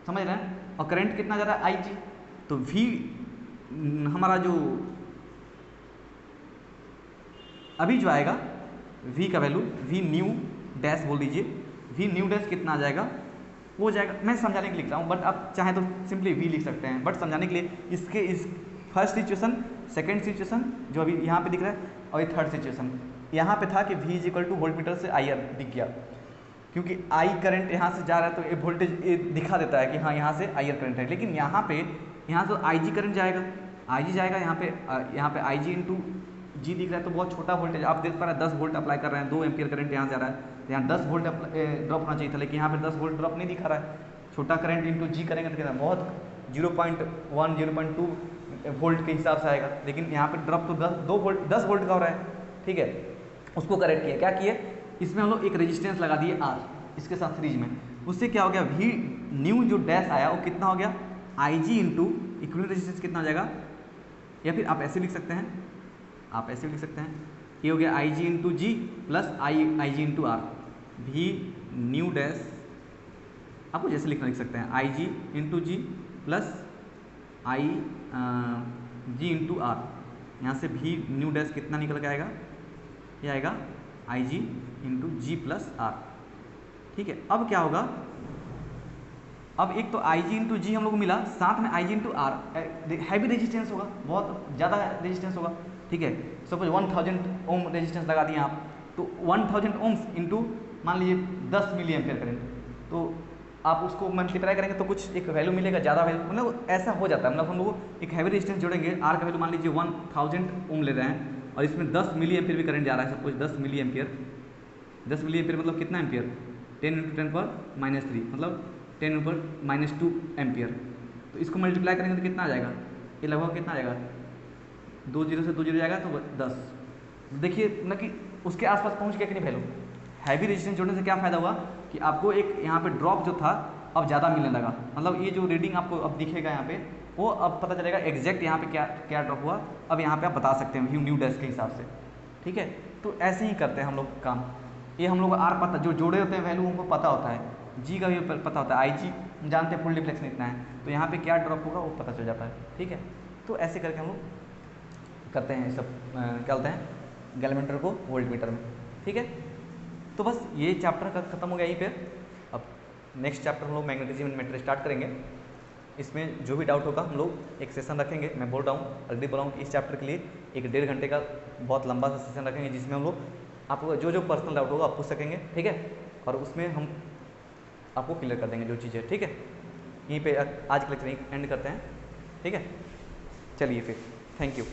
समझ रहे हैं, और करंट कितना जा रहा है आई जी, तो वी हमारा जो अभी जो आएगा वी का वैल्यू, वी न्यू डैश बोल दीजिए, वी न्यू डैश कितना आ जाएगा, वो जाएगा, मैं समझाने के लिए लिख रहा हूँ, बट आप चाहें तो सिंपली वी लिख सकते हैं, बट समझाने के लिए इसके इस फर्स्ट सिचुएशन, सेकेंड सिचुएशन जो अभी यहाँ पे दिख रहा है, और ये थर्ड सिचुएशन, यहाँ पे था कि V is equal two volt meter से आई आर दिख गया, क्योंकि आई करंट यहाँ से जा रहा है तो ये वोल्टेज ये दिखा देता है कि हाँ यहाँ से आई आर करंट है, लेकिन यहाँ तो आई जी करंट जाएगा, आई जी जाएगा यहाँ पे आई जी इंटू जी दिख रहा है, तो बहुत छोटा वोल्टेज आप देख पा रहे हैं, 10 वोल्ट अप्लाई कर रहे हैं, 2 एम्पियर करंट यहाँ जा रहा है, तो यहाँ 10 वोल्ट ड्रॉप होना चाहिए था, लेकिन यहाँ पे 10 वोल्ट ड्रॉप नहीं दिखा रहा है, छोटा करंट इंटू जी करेंगे तो कितना बहुत 0.1 0.2 वोल्ट के हिसाब से आएगा, लेकिन यहाँ पे ड्रॉप तो 10 वोल्ट का हो रहा है, ठीक है। उसको करेक्ट किया, क्या किए, इसमें हम लोग एक रेजिस्टेंस लगा दिए आर इसके साथ सीरीज में, उससे क्या हो गया, वी न्यू जो डैश आया वो कितना हो गया, I G into equivalent resistance कितना हो जाएगा, या फिर आप ऐसे लिख सकते हैं, ये हो गया I G into G plus I G into R, V new dash आपको जैसे लिखना लिख सकते हैं, I G into G plus I G into R, यहाँ से भी न्यू डैश कितना निकल के आएगा, ये आएगा आई G into G plus are, ठीक है। अब क्या होगा, अब एक तो आई जी इंटू जी हम लोग को मिला, साथ में आई G into are heavy resistance होगा, बहुत ज़्यादा रेजिस्टेंस होगा, ठीक है। सपोज 1000 ओम रेजिस्टेंस लगा दिए आप, तो 1000 ओम्स इंटू मान लीजिए 10 मिली एम्पियर करंट, तो आप उसको मल्टीप्लाई करेंगे तो कुछ एक वैल्यू मिलेगा, ज़्यादा वैल्यू, मतलब ऐसा हो जाता है, मतलब हम लोग एक हैवी रेजिस्टेंस जोड़ेंगे, आर का वैल्यू मान लीजिए 1000 ओम ले रहे हैं, और इसमें 10 मिली एम्पियर भी करंट जा रहा है, suppose 10 milli ampere, 10 milli ampere मतलब कितना एम्पियर, 10 × 10⁻³ मतलब 10⁻² एम्पियर, तो इसको मल्टीप्लाई करेंगे तो कितना आ जाएगा, ये लगभग कितना आ जाएगा, 2 0 से 2 0 जाएगा तो 10, देखिए ना कि उसके आसपास पहुंच गया कि नहीं वैल्यू। हैवी रेजिस्टेंस जोड़ने से क्या फ़ायदा हुआ कि आपको एक यहाँ पे ड्रॉप जो था अब ज़्यादा मिलने लगा, मतलब ये जो रीडिंग आपको अब दिखेगा यहाँ पे, वो अब पता चलेगा एग्जैक्ट यहाँ पे क्या ड्रॉप हुआ, अब यहाँ पे आप बता सकते हैं न्यू डैश के हिसाब से, ठीक है। तो ऐसे ही करते हैं हम लोग काम, ये हम लोग को आर पता, जो जोड़े होते हैं वैल्यू उनको पता होता है, जी का भी पता होता है, आई जी जानते हैं फुल डिफ्लेक्शन इतना है, तो यहाँ पे क्या ड्रॉप होगा वो पता चल जाता है। ठीक है, तो ऐसे करके हम लोग करते हैं सब क्या बोलते हैं गैल्वेनोमीटर को वोल्ट मीटर में। ठीक है, तो बस ये चैप्टर खत्म हो गया यहीं पे। अब नेक्स्ट चैप्टर हम लोग मैग्नेटिज्म इन मैटर स्टार्ट करेंगे। इसमें जो भी डाउट होगा हम लोग एक सेशन रखेंगे, मैं बोल रहा हूँ ऑलरेडी बोला हूँ कि इस चैप्टर के लिए 1-1.5 घंटे का बहुत लंबा सा सेशन रखेंगे, जिसमें हम लोग आपको जो जो पर्सनल डाउट होगा आप पूछ सकेंगे। ठीक है, और उसमें हम आपको क्लियर कर देंगे जो चीज़ें। ठीक है, यहीं पे आज के लेक्चर एंड करते हैं। ठीक है, चलिए फिर, थैंक यू।